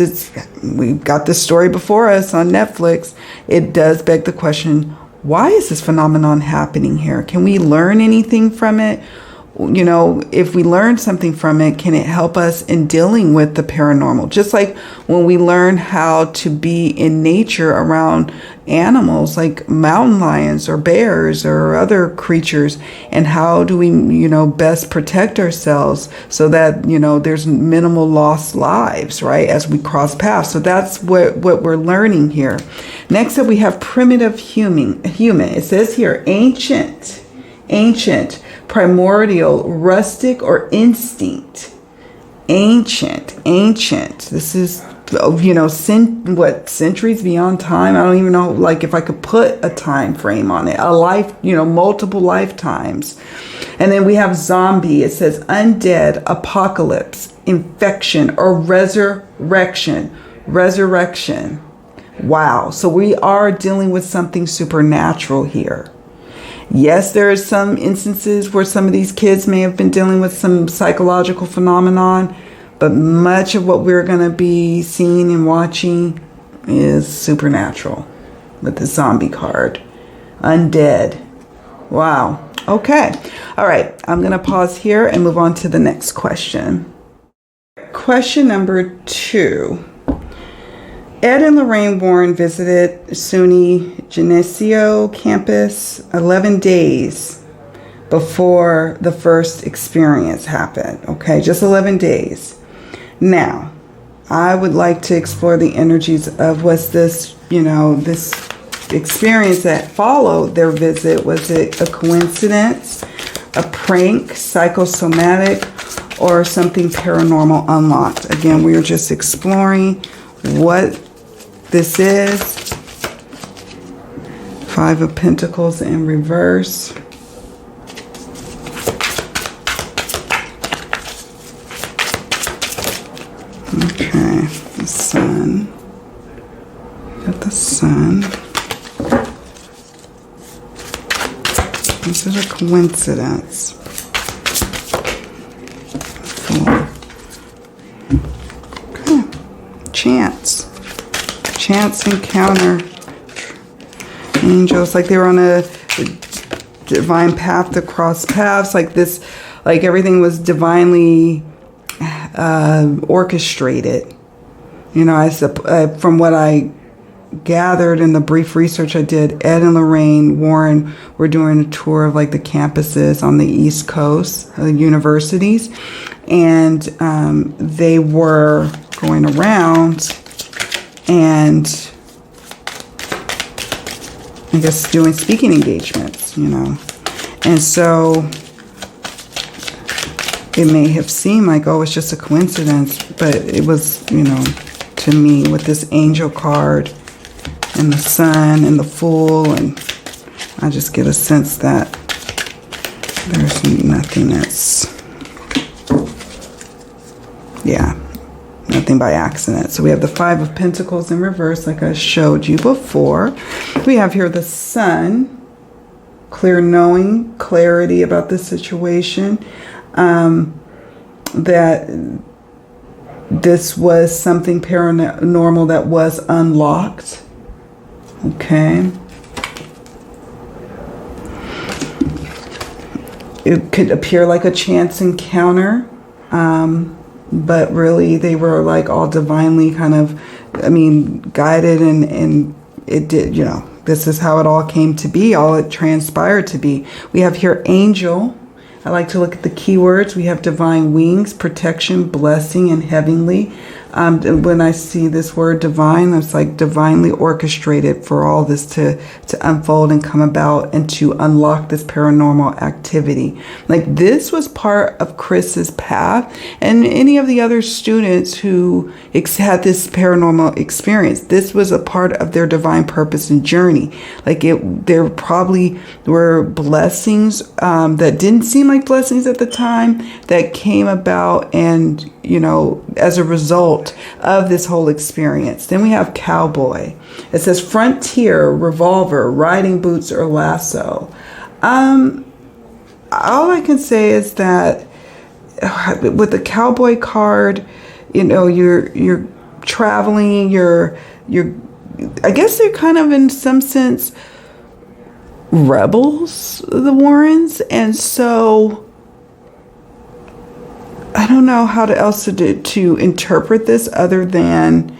we've got this story before us on Netflix, it does beg the question, why is this phenomenon happening here? Can we learn anything from it? You know, if we learn something from it, can it help us in dealing with the paranormal? Just like when we learn how to be in nature around animals like mountain lions or bears or other creatures, and how do we, you know, best protect ourselves so that, you know, there's minimal lost lives, right, as we cross paths. So that's what we're learning here. Next up, we have primitive human. It says here, ancient, primordial, rustic, or instinct. Ancient. This is, you know, centuries beyond time. I don't even know, like, if I could put a time frame on it. A life, you know, multiple lifetimes. And then we have zombie. It says undead, apocalypse, infection, or resurrection. Wow. So we are dealing with something supernatural here. Yes, there are some instances where some of these kids may have been dealing with some psychological phenomenon, but much of what we're going to be seeing and watching is supernatural with the zombie card. Undead. Wow. Okay. All right. I'm going to pause here and move on to the next question. Question number 2. Ed and Lorraine Warren visited SUNY Geneseo campus 11 days before the first experience happened. Okay, just 11 days. Now, I would like to explore the energies of, was this, you know, this experience that followed their visit, was it a coincidence, a prank, psychosomatic, or something paranormal unlocked? Again, we are just exploring what this is. 5 of Pentacles in reverse. Okay, the Sun. Got the Sun. Is it a coincidence? 4. Okay, chance encounter. Angels, like they were on a divine path to cross paths, like this, like everything was divinely orchestrated. You know, from what I gathered in the brief research I did, Ed and Lorraine Warren were doing a tour of like the campuses on the East Coast, the universities, and they were going around and I guess doing speaking engagements, you know. And so it may have seemed like, oh, it's just a coincidence, but it was, you know, to me with this angel card and the Sun and the Fool, and I just get a sense that there's nothing that's, yeah, nothing by accident. So we have the 5 of Pentacles in reverse, like I showed you before. We have here the Sun, clear knowing, clarity about the situation, that this was something paranormal that was unlocked. Okay. It could appear like a chance encounter, but really they were like all divinely kind of, I mean, guided, and it did, you know, this is how it all came to be, all it transpired to be. We have here angel. I like to look at the keywords. We have divine wings, protection, blessing, and heavenly. When I see this word divine, it's like divinely orchestrated for all this to unfold and come about and to unlock this paranormal activity. Like this was part of Chris's path and any of the other students who had this paranormal experience. This was a part of their divine purpose and journey. Like there probably were blessings that didn't seem like blessings at the time that came about and, you know, as a result of this whole experience. Then we have cowboy. It says frontier, revolver, riding boots, or lasso. All I can say is that with the cowboy card, you know, you're traveling, you're I guess they're kind of in some sense rebels, the Warrens, and so I don't know how else to interpret this other than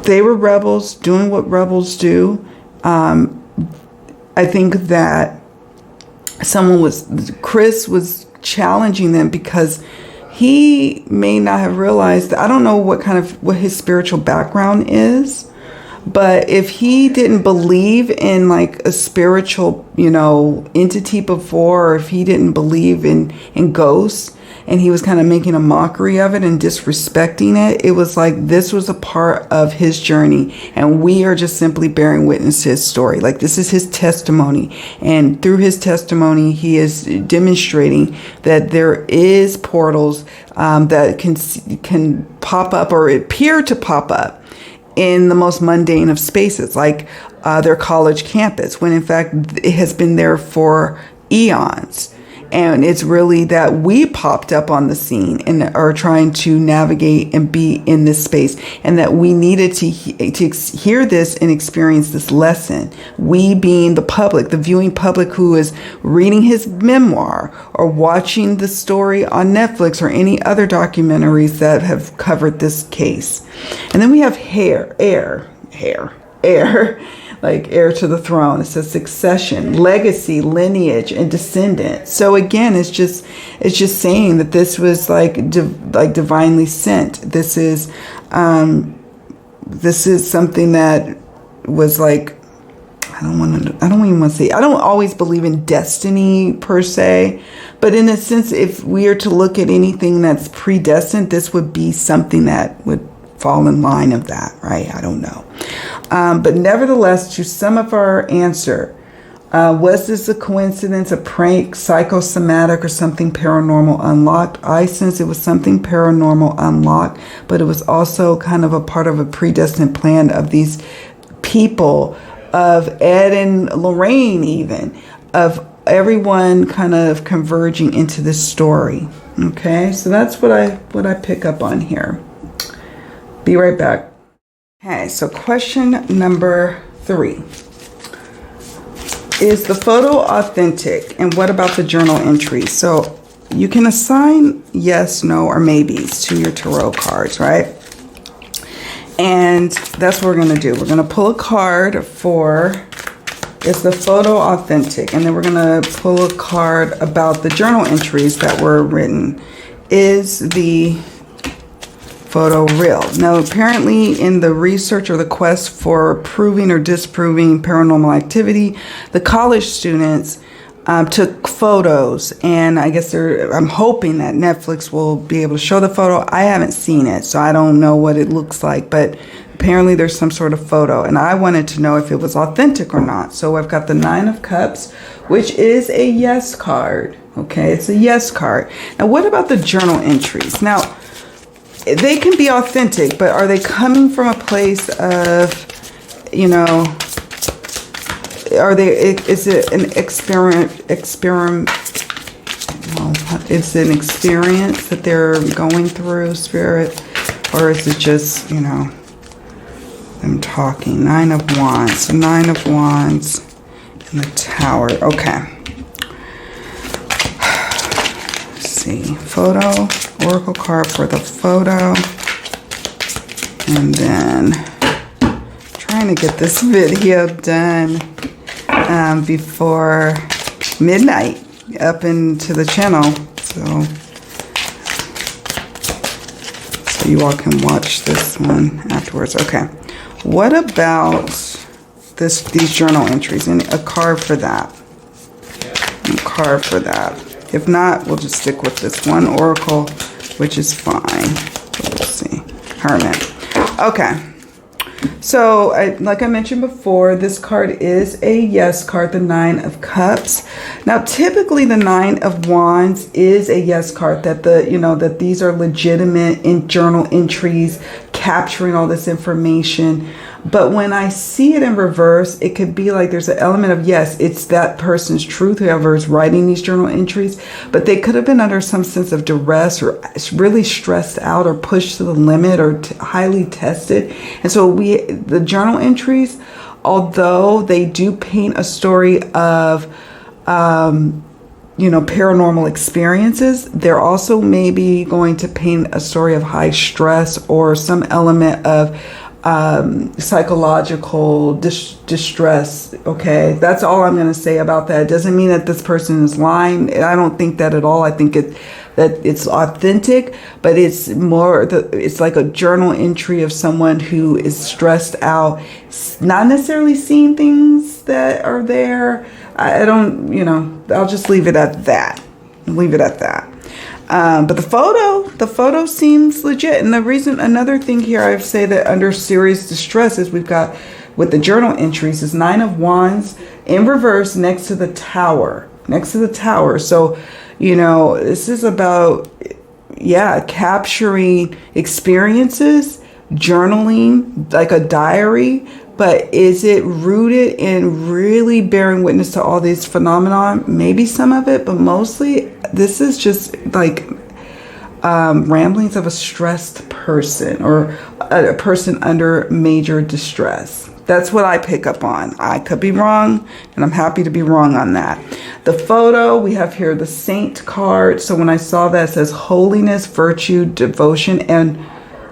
they were rebels doing what rebels do. I think that Chris was challenging them because he may not have realized that, I don't know what his spiritual background is, but if he didn't believe in like a spiritual, you know, entity before, or if he didn't believe in ghosts and he was kind of making a mockery of it and disrespecting it, it was like this was a part of his journey and we are just simply bearing witness to his story. Like this is his testimony, and through his testimony he is demonstrating that there is portals that can pop up or appear to pop up in the most mundane of spaces, like their college campus, when in fact it has been there for eons. And it's really that we popped up on the scene and are trying to navigate and be in this space, and that we needed to hear this and experience this lesson. We being the public, the viewing public who is reading his memoir or watching the story on Netflix or any other documentaries that have covered this case. And then we have heir. Like heir to the throne. It says succession, legacy, lineage, and descendant. So again, it's just saying that this was like divinely sent. This is something that was like, I don't always believe in destiny per se, but in a sense, if we are to look at anything that's predestined, this would be something that would fall in line of that, right? I don't know. But nevertheless, to sum up our answer, was this a coincidence, a prank, psychosomatic, or something paranormal unlocked? I sense it was something paranormal unlocked, but it was also kind of a part of a predestined plan of these people, of Ed and Lorraine even, of everyone kind of converging into this story. Okay, so that's what I pick up on here. Be right back. Okay, so question number 3. Is the photo authentic? And what about the journal entries? So you can assign yes, no, or maybes to your tarot cards, right? And that's what we're going to do. We're going to pull a card for, is the photo authentic? And then we're going to pull a card about the journal entries that were written. Is the photo real? Now, apparently in the research or the quest for proving or disproving paranormal activity, the college students took photos, and I guess I'm hoping that Netflix will be able to show the photo. I haven't seen it, so I don't know what it looks like, but apparently there's some sort of photo, and I wanted to know if it was authentic or not. So I've got the 9 of Cups, which is a yes card. Okay, it's a yes card. Now, what about the journal entries? Now, they can be authentic, but are they coming from a place of, you know, is it an it's an experience that they're going through, spirit, or is it just, you know, them talking? 9 of Wands, so 9 of Wands and the Tower. Okay. Let's see, photo. Oracle card for the photo, and then trying to get this video done before midnight up into the channel. So so you all can watch this one afterwards. Okay. What about these journal entries? And a card for that. A card for that. If not, we'll just stick with this one oracle, which is fine. We'll see. Hermit. Okay. So, like I mentioned before, this card is a yes card, the Nine of Cups. Now, typically the Nine of Wands is a yes card, that that these are legitimate journal entries capturing all this information. But when I see it in reverse, it could be like there's an element of, yes, it's that person's truth, whoever is writing these journal entries, but they could have been under some sense of duress or really stressed out or pushed to the limit or highly tested. And so the journal entries, although they do paint a story of, paranormal experiences, they're also maybe going to paint a story of high stress or some element of psychological distress. Okay, that's all I'm going to say about that. It doesn't mean that this person is lying. I don't think that at all. I think that it's authentic, but it's more it's like a journal entry of someone who is stressed out, not necessarily seeing things that are there. I don't, I'll just leave it at that. But the photo seems legit. And another thing here, I say that under serious distress is we've got with the journal entries is Nine of Wands in reverse next to the Tower. So, this is about, capturing experiences, journaling, like a diary. But is it rooted in really bearing witness to all these phenomena? Maybe some of it, but mostly this is just like ramblings of a stressed person or a person under major distress. That's what I pick up on. I could be wrong, and I'm happy to be wrong on that. The photo, we have here the Saint card. So when I saw that, it says holiness, virtue, devotion, and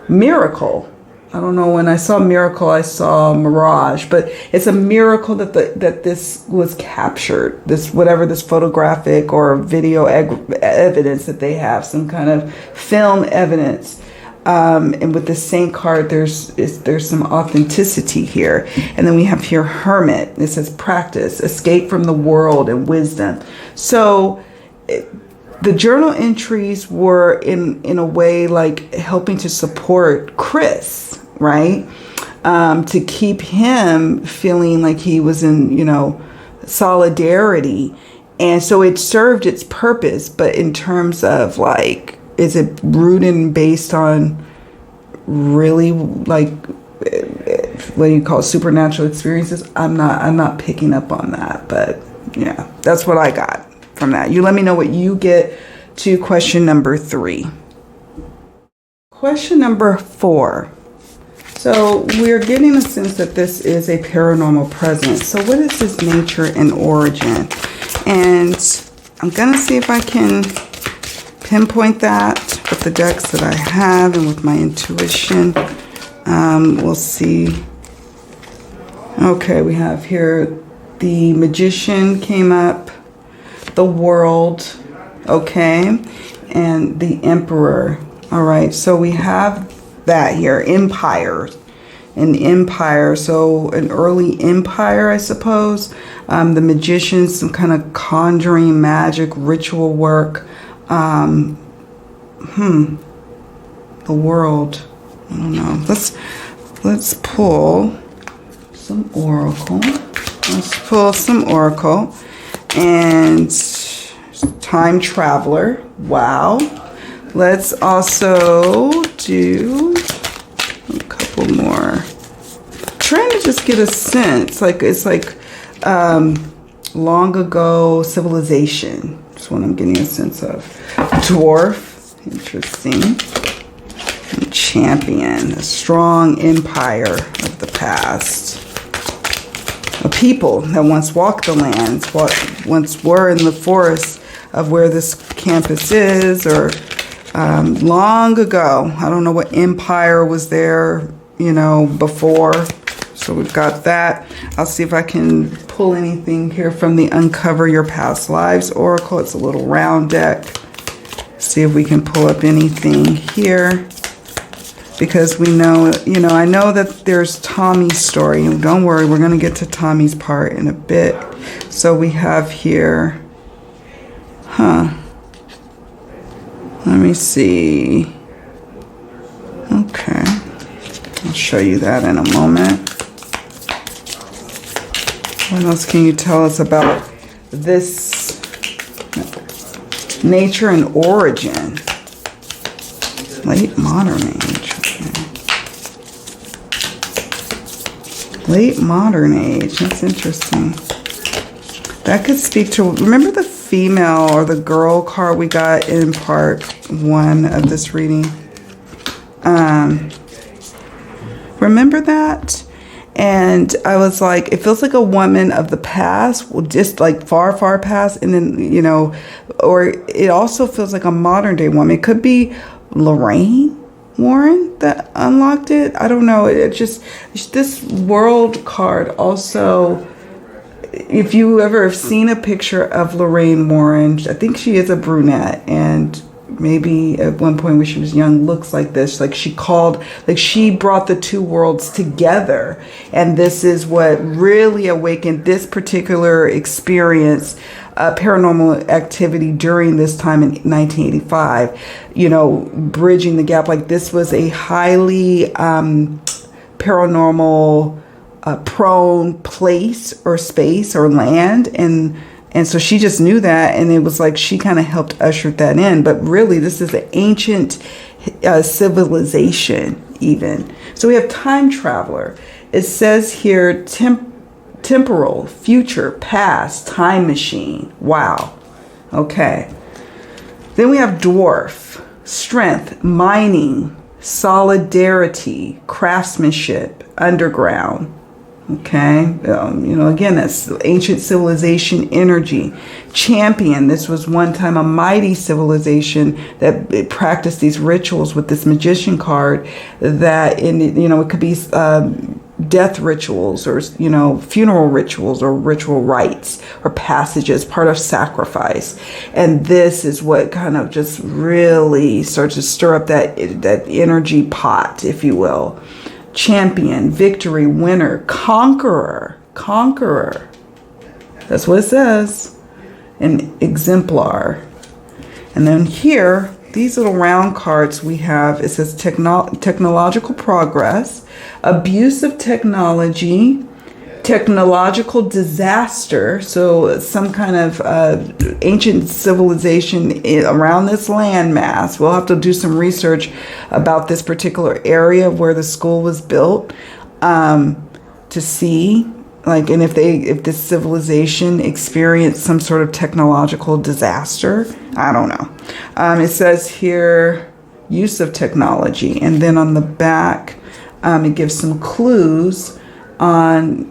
miracle. I don't know, when I saw miracle, I saw mirage, but it's a miracle that this was captured, whatever this photographic or video evidence that they have, some kind of film evidence. And with the Saint card, there's some authenticity here. And then we have here Hermit. It says practice, escape from the world, and wisdom. So the journal entries were in a way like helping to support Chris, right? To keep him feeling like he was in, solidarity. And so it served its purpose. But in terms of like, is it rooted and based on really like, what do you call it, supernatural experiences? I'm not picking up on that. But yeah, that's what I got from that. You let me know what you get to question number 3. Question number 4. So we're getting a sense that this is a paranormal presence. So what is his nature and origin? And I'm going to see if I can pinpoint that with the decks that I have and with my intuition. We'll see. Okay, we have here the Magician came up, the World, okay, and the Emperor. All right, so we have that here, Empire, an empire, so an early empire, I suppose. The Magician, some kind of conjuring, magic, ritual work. The World, I don't know. Let's pull some oracle. And time traveler. Wow. Let's also do a couple more. Trying to just get a sense, like it's like long ago civilization. That's what I'm getting a sense of. Dwarf, interesting. And champion, a strong empire of the past. A people that once walked the lands, once were in the forest of where this campus is, or long ago. I don't know what empire was there, before. So we've got that. I'll see if I can pull anything here from the Uncover Your Past Lives Oracle. It's a little round deck. See if we can pull up anything here. because we know, I know that there's Tommy's story. Don't worry, we're going to get to Tommy's part in a bit. So we have here, let me see. Okay, I'll show you that in a moment. What else can you tell us about this nature and origin? Late modern age. Okay. Late modern age. That's interesting. That could speak to, remember the female or the girl card we got in part 1 of this reading? Remember that? And I was like, it feels like a woman of the past, just like far, far past. And then, or it also feels like a modern day woman. It could be Lorraine Warren that unlocked it. I don't know. It just, this world card also, if you ever have seen a picture of Lorraine Warren, I think she is a brunette, and maybe at one point when she was young looks like this, like she brought the two worlds together, and this is what really awakened this particular experience, paranormal activity during this time in 1985, bridging the gap. Like, this was a highly paranormal prone place or space or land, and so she just knew that, and it was like she kind of helped usher that in. But really, this is an ancient civilization even. So we have time traveler. It says here temporal, future, past, time machine. Wow. Okay. Then we have dwarf, strength, mining, solidarity, craftsmanship, underground. Okay, again, that's ancient civilization energy. Champion, this was one time a mighty civilization that practiced these rituals with this magician card that, it could be death rituals or, funeral rituals or ritual rites or passages, part of sacrifice. And this is what kind of just really starts to stir up that energy pot, if you will. Champion, victory, winner, conqueror. That's what it says. An exemplar. And then here, these little round cards we have, it says technological progress, abuse of technology, technological disaster, so some kind of ancient civilization around this landmass. We'll have to do some research about this particular area where the school was built, to see, like, and if this civilization experienced some sort of technological disaster. I don't know. It says here use of technology, and then on the back it gives some clues on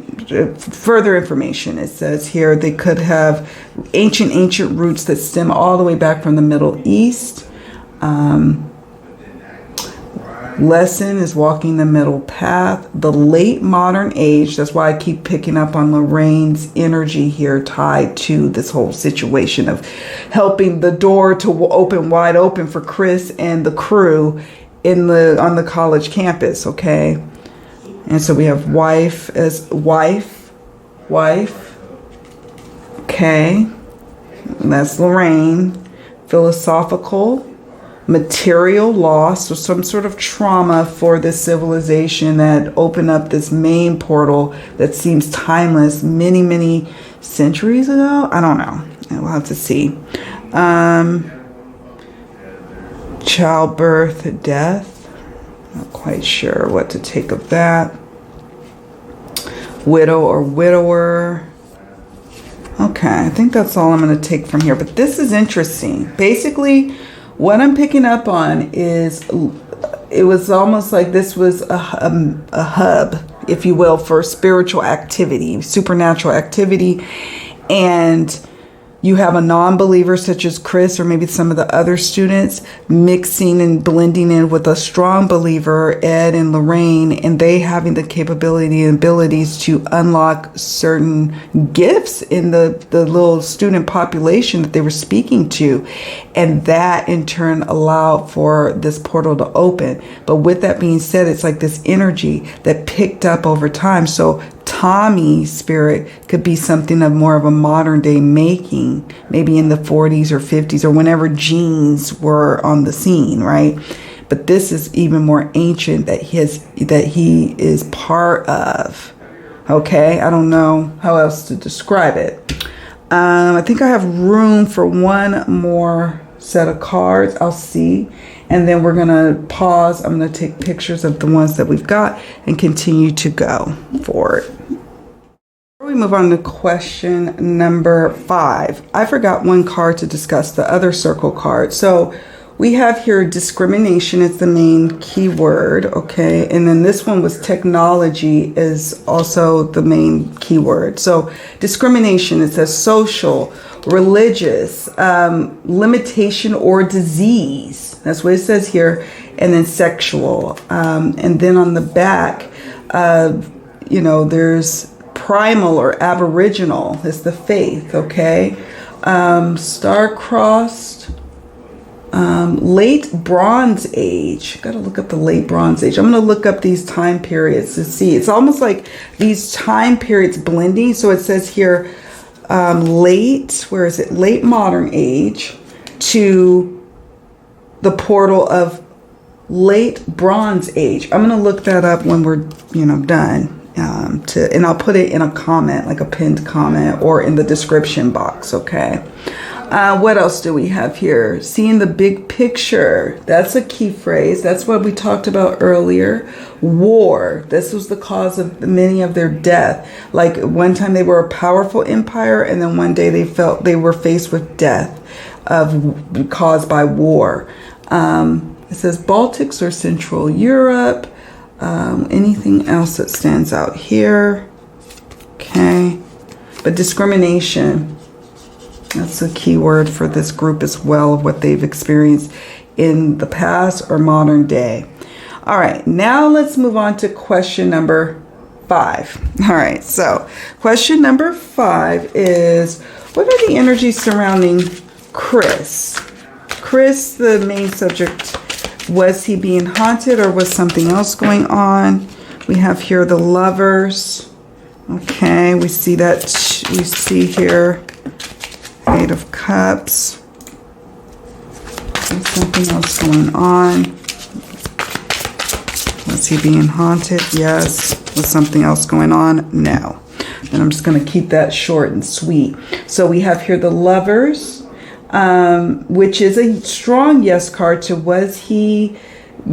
further information. It says here they could have ancient roots that stem all the way back from the Middle East. Lesson is walking the middle path. The late modern age, that's why I keep picking up on Lorraine's energy here tied to this whole situation of helping the door to open wide open for Chris and the crew on the college campus, okay? And so we have wife as wife. Okay. And that's Lorraine. Philosophical, material loss, or some sort of trauma for this civilization that opened up this main portal that seems timeless many, many centuries ago. I don't know. We'll have to see. Childbirth, death. Not quite sure what to take of that. Widow or widower. Okay, I think that's all I'm going to take from here. But this is interesting. Basically, what I'm picking up on is it was almost like this was a hub, if you will, for spiritual activity, supernatural activity. And you have a non-believer such as Chris or maybe some of the other students mixing and blending in with a strong believer, Ed and Lorraine, and they having the capability and abilities to unlock certain gifts in the little student population that they were speaking to. And that in turn allowed for this portal to open. But with that being said, it's like this energy that picked up over time. So Tommy's spirit could be something of more of a modern day making, maybe in the 40s or 50s or whenever genes were on the scene, right? But this is even more ancient that he is part of. Okay, I don't know how else to describe it. I think I have room for one more set of cards. I'll see. And then we're going to pause. I'm going to take pictures of the ones that we've got and continue to go forward. Before we move on to question number 5, I forgot one card to discuss, the other circle card. So we have here discrimination is the main keyword, okay? And then this one was technology is also the main keyword. So discrimination, it says social, religious, limitation or disease. That's what it says here. And then sexual. And then on the back, there's primal or aboriginal is the faith, okay? Star-crossed. Late Bronze Age. Got to look up the late Bronze Age. I'm going to look up these time periods to see. It's almost like these time periods blending. So it says here, late modern age to the portal of late Bronze Age. I'm going to look that up when we're, done. And I'll put it in a comment, like a pinned comment or in the description box. Okay. What else do we have here? Seeing the big picture. That's a key phrase. That's what we talked about earlier. War. This was the cause of many of their death. Like one time they were a powerful empire, and then one day they felt they were faced with death caused by war. It says Baltics or Central Europe. Anything else that stands out here? Okay. But discrimination. That's a key word for this group as well, of what they've experienced in the past or modern day. All right, now let's move on to question number 5. All right, so question number 5 is, what are the energies surrounding Chris? Chris, the main subject, was he being haunted or was something else going on? We have here the lovers. Okay, we see that, we see here 8 of Cups. There's something else going on. Was he being haunted? Yes. Was something else going on? No. And I'm just going to keep that short and sweet. So we have here the lovers, which is a strong yes card to was he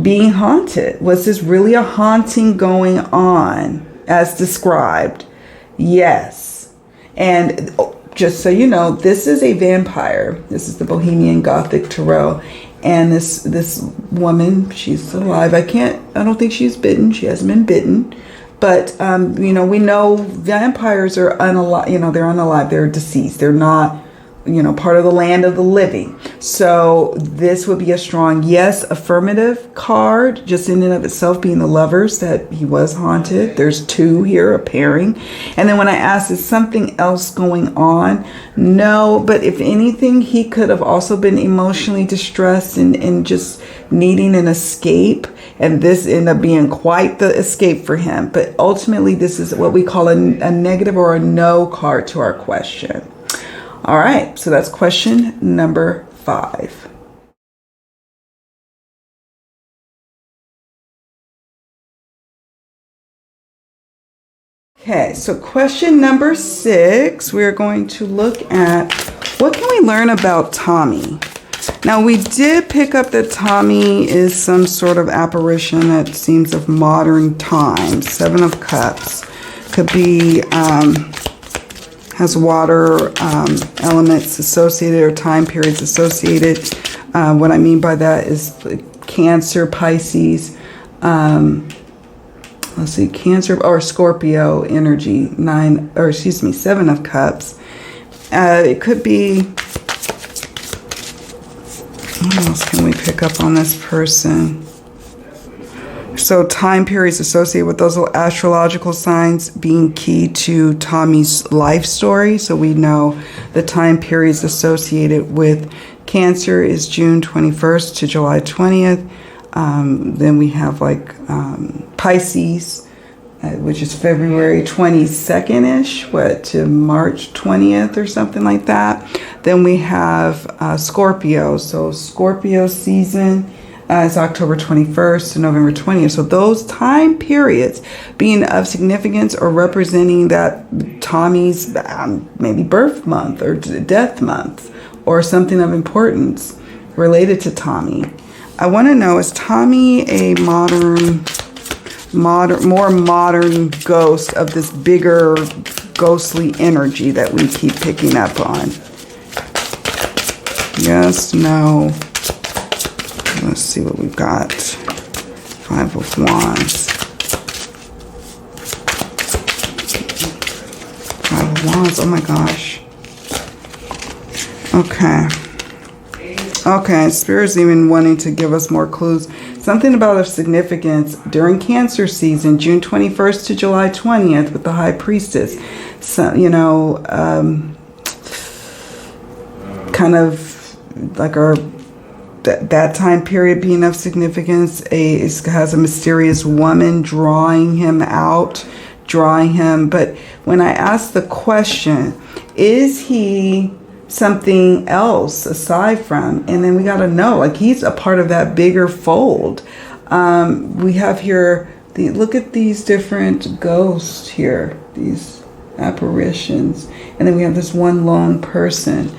being haunted? Was this really a haunting going on as described? Yes. And just so you know, this is a vampire. This is the Bohemian Gothic Tarot. And this woman, she's alive. I don't think she's bitten. She hasn't been bitten. But, we know vampires are unalive. They're unalive. They're deceased. They're not, part of the land of the living. So this would be a strong yes, affirmative card, just in and of itself being the lovers, that he was haunted. There's 2 here, a pairing. And then when I asked, is something else going on? No, but if anything, he could have also been emotionally distressed and just needing an escape. And this ended up being quite the escape for him. But ultimately, this is what we call a negative or a no card to our question. All right, so that's question number 5. Okay, so question number 6, we're going to look at what can we learn about Tommy? Now, we did pick up that Tommy is some sort of apparition that seems of modern times. 7 of Cups could be... has water elements associated or time periods associated. What I mean by that is Cancer, Pisces, Cancer or Scorpio energy, 7 of Cups. It could be, what else can we pick up on this person? So time periods associated with those astrological signs being key to Tommy's life story. So we know the time periods associated with Cancer is June 21st to July 20th. Then we have like Pisces, which is February 22nd-ish, to March 20th or something like that. Then we have Scorpio. So Scorpio season is October 21st to November 20th. So those time periods being of significance or representing that Tommy's maybe birth month or death month or something of importance related to Tommy. I want to know, is Tommy a more modern ghost of this bigger ghostly energy that we keep picking up on? Yes, no. Let's see what we've got. Five of Wands. Five of Wands. Oh my gosh. Okay. Okay, Spirit's even wanting to give us more clues. Something about of significance during Cancer season, June 21st to July 20th with the High Priestess. So, you know, kind of like that time period being of significance. Has a mysterious woman drawing him. But when I ask the question, is he something else aside from, and then we got to know, like, he's a part of that bigger fold. We have here, look at these different ghosts here, these apparitions, and then we have this one lone person.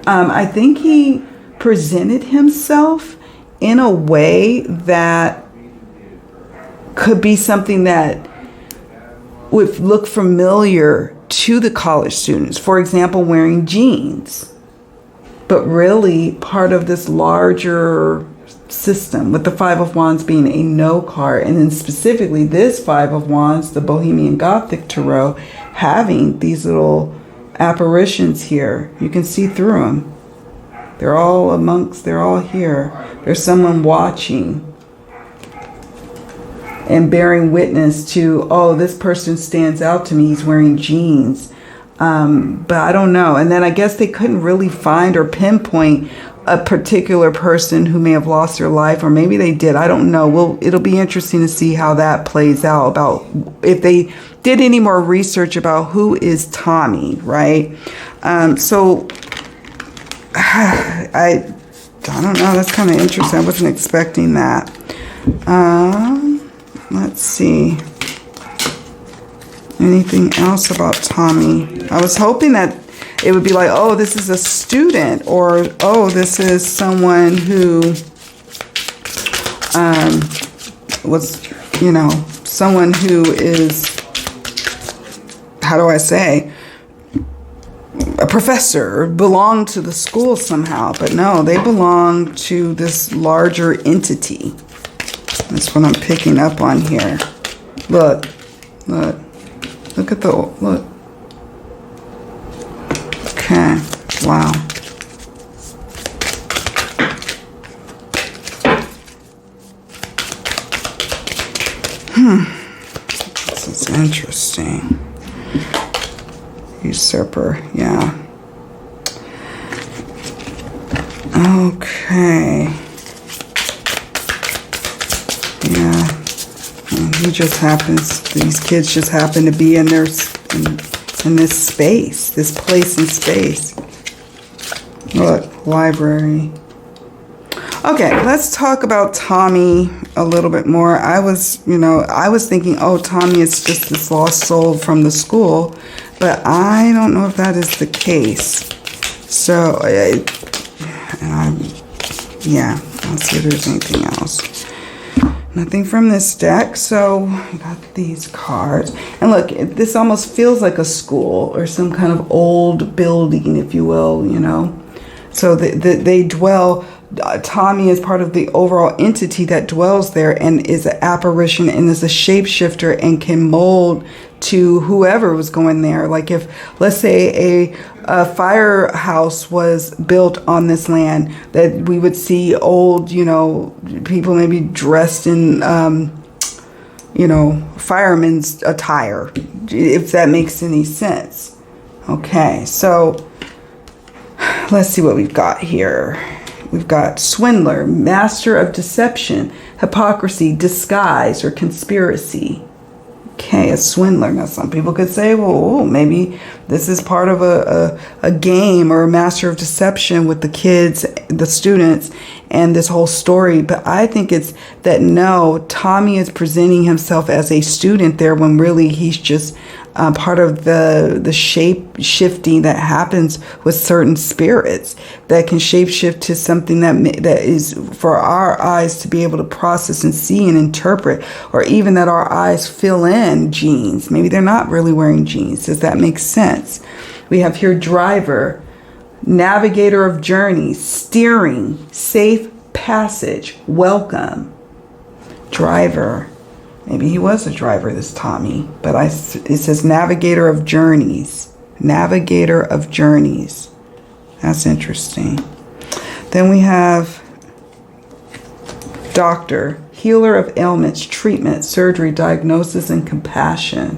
I think he presented himself in a way that could be something that would look familiar to the college students. For example, wearing jeans, but really part of this larger system, with the Five of Wands being a no card, and then specifically this Five of Wands, the Bohemian Gothic Tarot, having these little apparitions here. You can see through them. They're all here. There's someone watching and bearing witness to, oh, this person stands out to me. He's wearing jeans. But I don't know. And then I guess they couldn't really find or pinpoint a particular person who may have lost their life, or maybe they did. I don't know. Well, it'll be interesting to see how that plays out, about if they did any more research about who is Tommy, right? So I don't know. That's kind of interesting. I wasn't expecting that. Let's see. Anything else about Tommy? I was hoping that it would be like, oh, this is a student, or oh, this is someone who was, you know, someone who is, how do I say, a professor, or belonged to the school somehow. But no, they belong to this larger entity. That's what I'm picking up on here. Look at the, look. Okay, wow. This is interesting. Usurper, yeah. Okay. Yeah. And he just happens, these kids just happen to be in their, in this space, this place and space. Look, library. Okay, let's talk about Tommy a little bit more. I was thinking, oh, Tommy is just this lost soul from the school, but I don't know if that is the case. So, yeah, let's see if there's anything else. Nothing from this deck, so I got these cards. And look, this almost feels like a school or some kind of old building, if you will, you know. So they dwell, Tommy is part of the overall entity that dwells there and is an apparition and is a shapeshifter and can mold to whoever was going there. Like if, let's say, a firehouse was built on this land, that we would see old, people maybe dressed in, fireman's attire, if that makes any sense. Okay, so let's see what we've got here. We've got swindler, master of deception, hypocrisy, disguise, or conspiracy. Okay, a swindler. Now, some people could say, well, maybe this is part of a game or a master of deception with the kids, the students, and this whole story. But I think it's that, no, Tommy is presenting himself as a student there when really he's just part of the shape shifting that happens with certain spirits that can shape shift to something that is for our eyes to be able to process and see and interpret, or even that our eyes fill in jeans. Maybe they're not really wearing jeans. Does that make sense? We have here driver, navigator of journeys, steering, safe passage, welcome. Driver. Maybe he was a driver, this Tommy, but it says navigator of journeys. Navigator of journeys. That's interesting. Then we have doctor, healer of ailments, treatment, surgery, diagnosis, and compassion.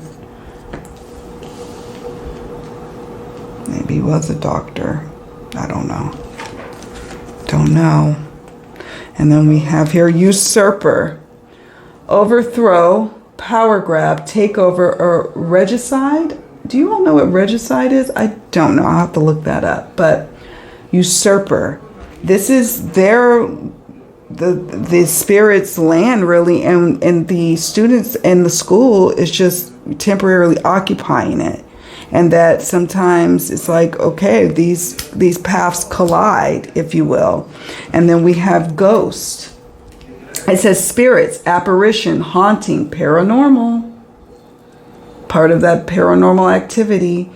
Maybe he was a doctor. I don't know. Don't know. And then we have here usurper, overthrow, power grab, takeover, or regicide. Do you all know what regicide is? I don't know. I'll have to look that up. But usurper. This is the spirit's land, really, and the students and the school is just temporarily occupying it. And that sometimes it's like, okay, these paths collide, if you will. And then we have ghost. It says spirits, apparition, haunting, paranormal. Part of that paranormal activity.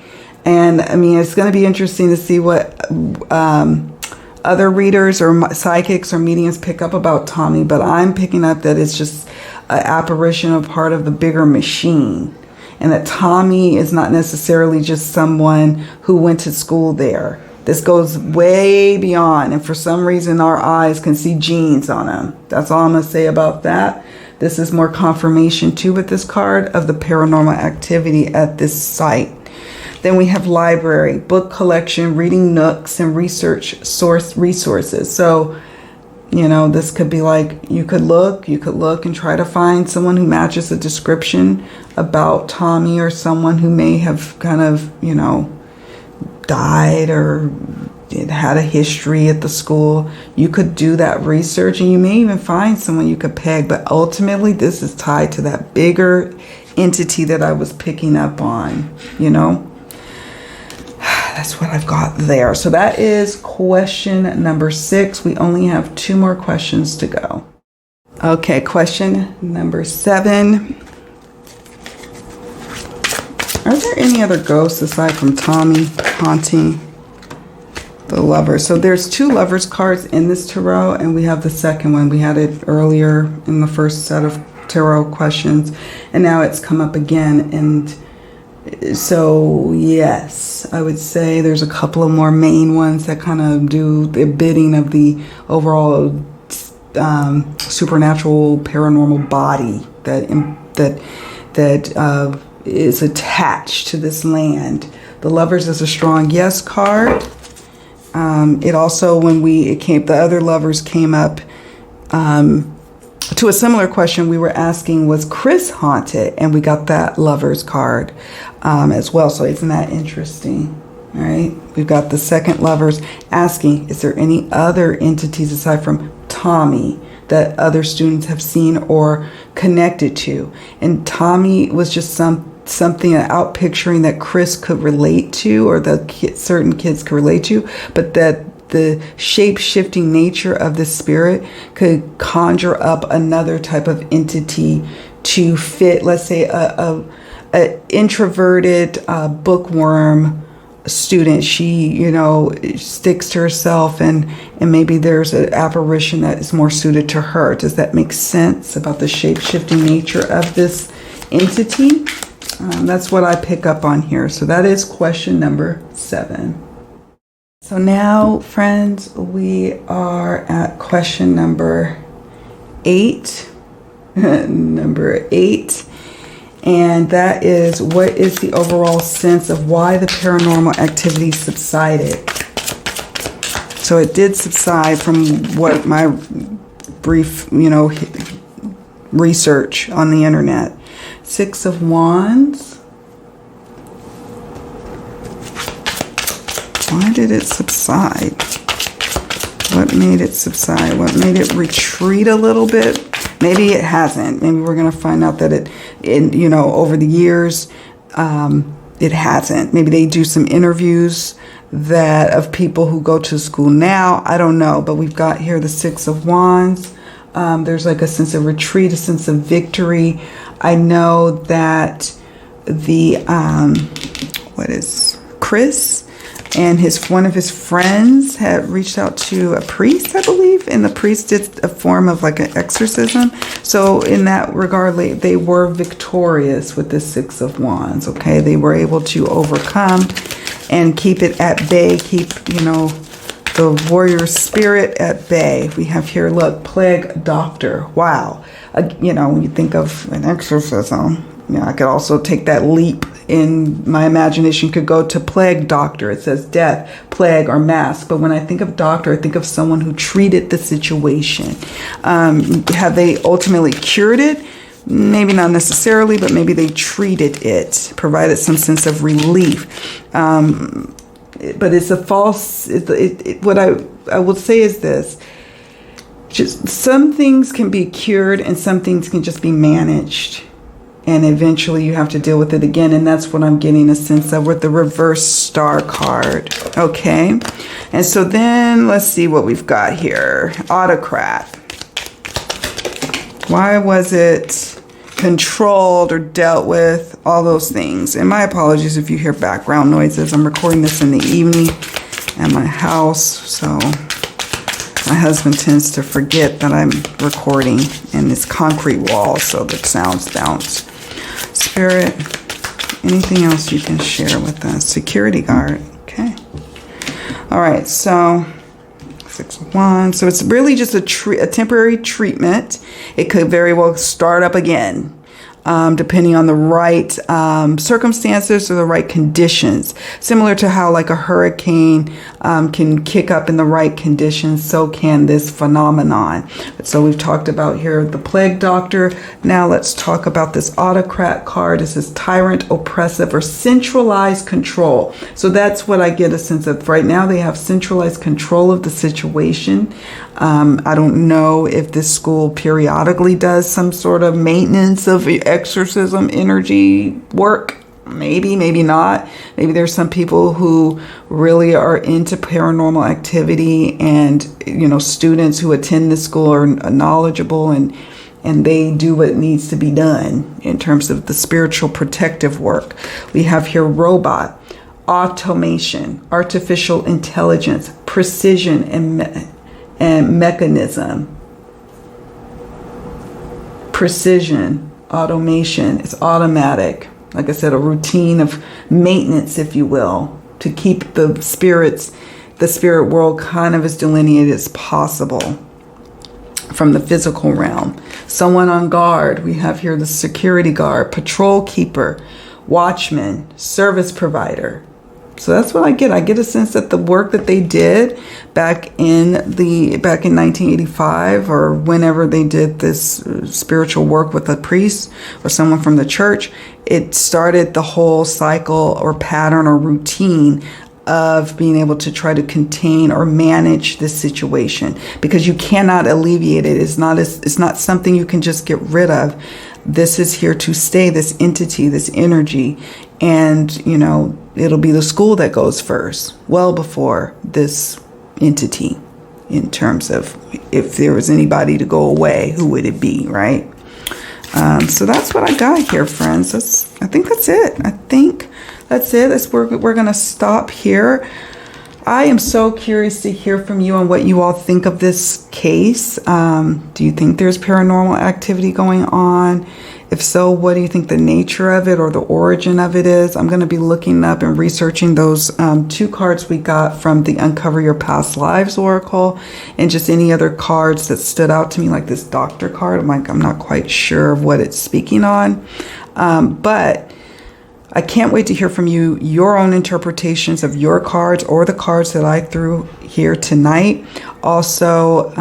And I mean, it's going to be interesting to see what other readers or psychics or mediums pick up about Tommy. But I'm picking up that it's just an apparition of part of the bigger machine. And that Tommy is not necessarily just someone who went to school there. This goes way beyond. And for some reason, our eyes can see genes on him. That's all I'm going to say about that. This is more confirmation, too, with this card of the paranormal activity at this site. Then we have library, book collection, reading nooks, and research source resources. So, this could be like, you could look and try to find someone who matches the description about Tommy, or someone who may have kind of, died or had a history at the school. You could do that research, and you may even find someone you could peg. But ultimately, this is tied to that bigger entity that I was picking up on, That's what I've got there. So that is question number 6. We only have 2 more questions to go. Okay, question number 7. Are there any other ghosts aside from Tommy haunting the lovers? So there's 2 lovers cards in this tarot, and we have the second one. We had it earlier in the first set of tarot questions, and now it's come up again. And so, yes, I would say there's a couple of more main ones that kind of do the bidding of the overall supernatural paranormal body that is attached to this land. The lovers is a strong yes card. It also, when the other lovers came up to a similar question we were asking, was Chris haunted? And we got that lovers card as well. So isn't that interesting? All right. We've got the second lovers asking, is there any other entities aside from Tommy that other students have seen or connected to? And Tommy was just something out picturing that Chris could relate to, or certain kids could relate to, but that the shape-shifting nature of the spirit could conjure up another type of entity to fit, let's say, a introverted bookworm student. She, sticks to herself, and maybe there's an apparition that is more suited to her. Does that make sense about the shape-shifting nature of this entity? That's what I pick up on here. So that is question number 7. So now, friends, we are at question number 8. Number 8. And that is, what is the overall sense of why the paranormal activity subsided? So it did subside from what my brief, research on the internet. 6 of Wands. Why did it subside? What made it subside? What made it retreat a little bit? Maybe it hasn't. Maybe we're going to find out that it over the years, it hasn't. Maybe they do some interviews of people who go to school now. I don't know. But we've got here the 6 of Wands. There's like a sense of retreat, a sense of victory. I know that Chris and one of his friends had reached out to a priest, I believe, and the priest did a form of like an exorcism. So in that regard, they were victorious with the 6 of Wands. Okay, they were able to overcome and keep it at bay, keep the warrior spirit at bay. We have here, look, plague doctor. Wow. When you think of an exorcism, I could also take that leap in my imagination, could go to plague doctor. It says death, plague, or mask. But when I think of doctor, I think of someone who treated the situation. Have they ultimately cured it? Maybe not necessarily, but maybe they treated it, provided some sense of relief. But it's a false, what I will say is this. Just some things can be cured and some things can just be managed. And eventually you have to deal with it again. And that's what I'm getting a sense of with the reverse star card. Okay. And so then let's see what we've got here. Autocrat. Why was it controlled or dealt with? All those things. And my apologies if you hear background noises. I'm recording this in the evening at my house. So my husband tends to forget that I'm recording in this concrete wall. So the sounds bounce. Spirit, anything else you can share with us? Security guard. Okay. All right. So 6 of Wands. So it's really just a temporary treatment. It could very well start up again. Depending on the right circumstances or the right conditions. Similar to how like a hurricane can kick up in the right conditions, so can this phenomenon. So we've talked about here the plague doctor. Now let's talk about this autocrat card. It says tyrant, oppressive, or centralized control. So that's what I get a sense of. Right now they have centralized control of the situation. I don't know if this school periodically does some sort of maintenance of exorcism energy work. Maybe, maybe not. Maybe there's some people who really are into paranormal activity and, students who attend this school are knowledgeable and they do what needs to be done in terms of the spiritual protective work. We have here robot, automation, artificial intelligence, precision, and mechanism. Precision, automation, it's automatic. Like I said, a routine of maintenance, if you will, to keep the spirit world kind of as delineated as possible from the physical realm. Someone on guard. We have here the security guard, patrol keeper, watchman, service provider. So that's what I get. I get a sense that the work that they did back in 1985 or whenever they did this spiritual work with a priest or someone from the church, it started the whole cycle or pattern or routine of being able to try to contain or manage this situation, because you cannot alleviate it. It's not something you can just get rid of. This is here to stay, this entity, this energy. And, it'll be the school that goes first, well before this entity, in terms of if there was anybody to go away, who would it be, right? So that's what I got here, friends. I think that's it. We're going to stop here. I am so curious to hear from you on what you all think of this case. Do you think there's paranormal activity going on? If so, what do you think the nature of it or the origin of it is? I'm going to be looking up and researching those 2 cards we got from the Uncover Your Past Lives Oracle, and just any other cards that stood out to me, like this Doctor card. I'm not quite sure of what it's speaking on. But I can't wait to hear from you, your own interpretations of your cards or the cards that I threw here tonight. Also,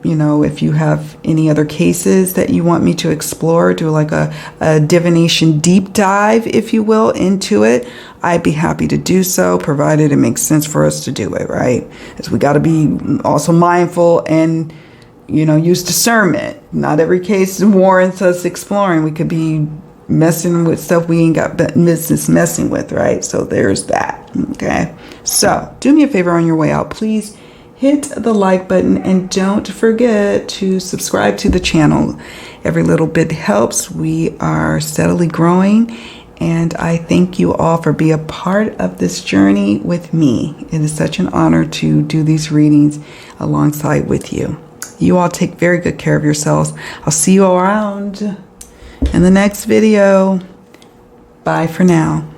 you know, if you have any other cases that you want me to explore, do like a divination deep dive, if you will, into it, I'd be happy to do so, provided it makes sense for us to do it, right? Because we got to be also mindful and, you know, use discernment. Not every case warrants us exploring. We could be messing with stuff we ain't got business messing with, right? So there's that. Okay, so do me a favor on your way out, please hit the like button, and don't forget to subscribe to the channel. Every little bit helps. We are steadily growing, and I thank you all for being a part of this journey with me. It is such an honor to do these readings alongside with you. You all take very good care of yourselves. I'll see you around in the next video. Bye for now.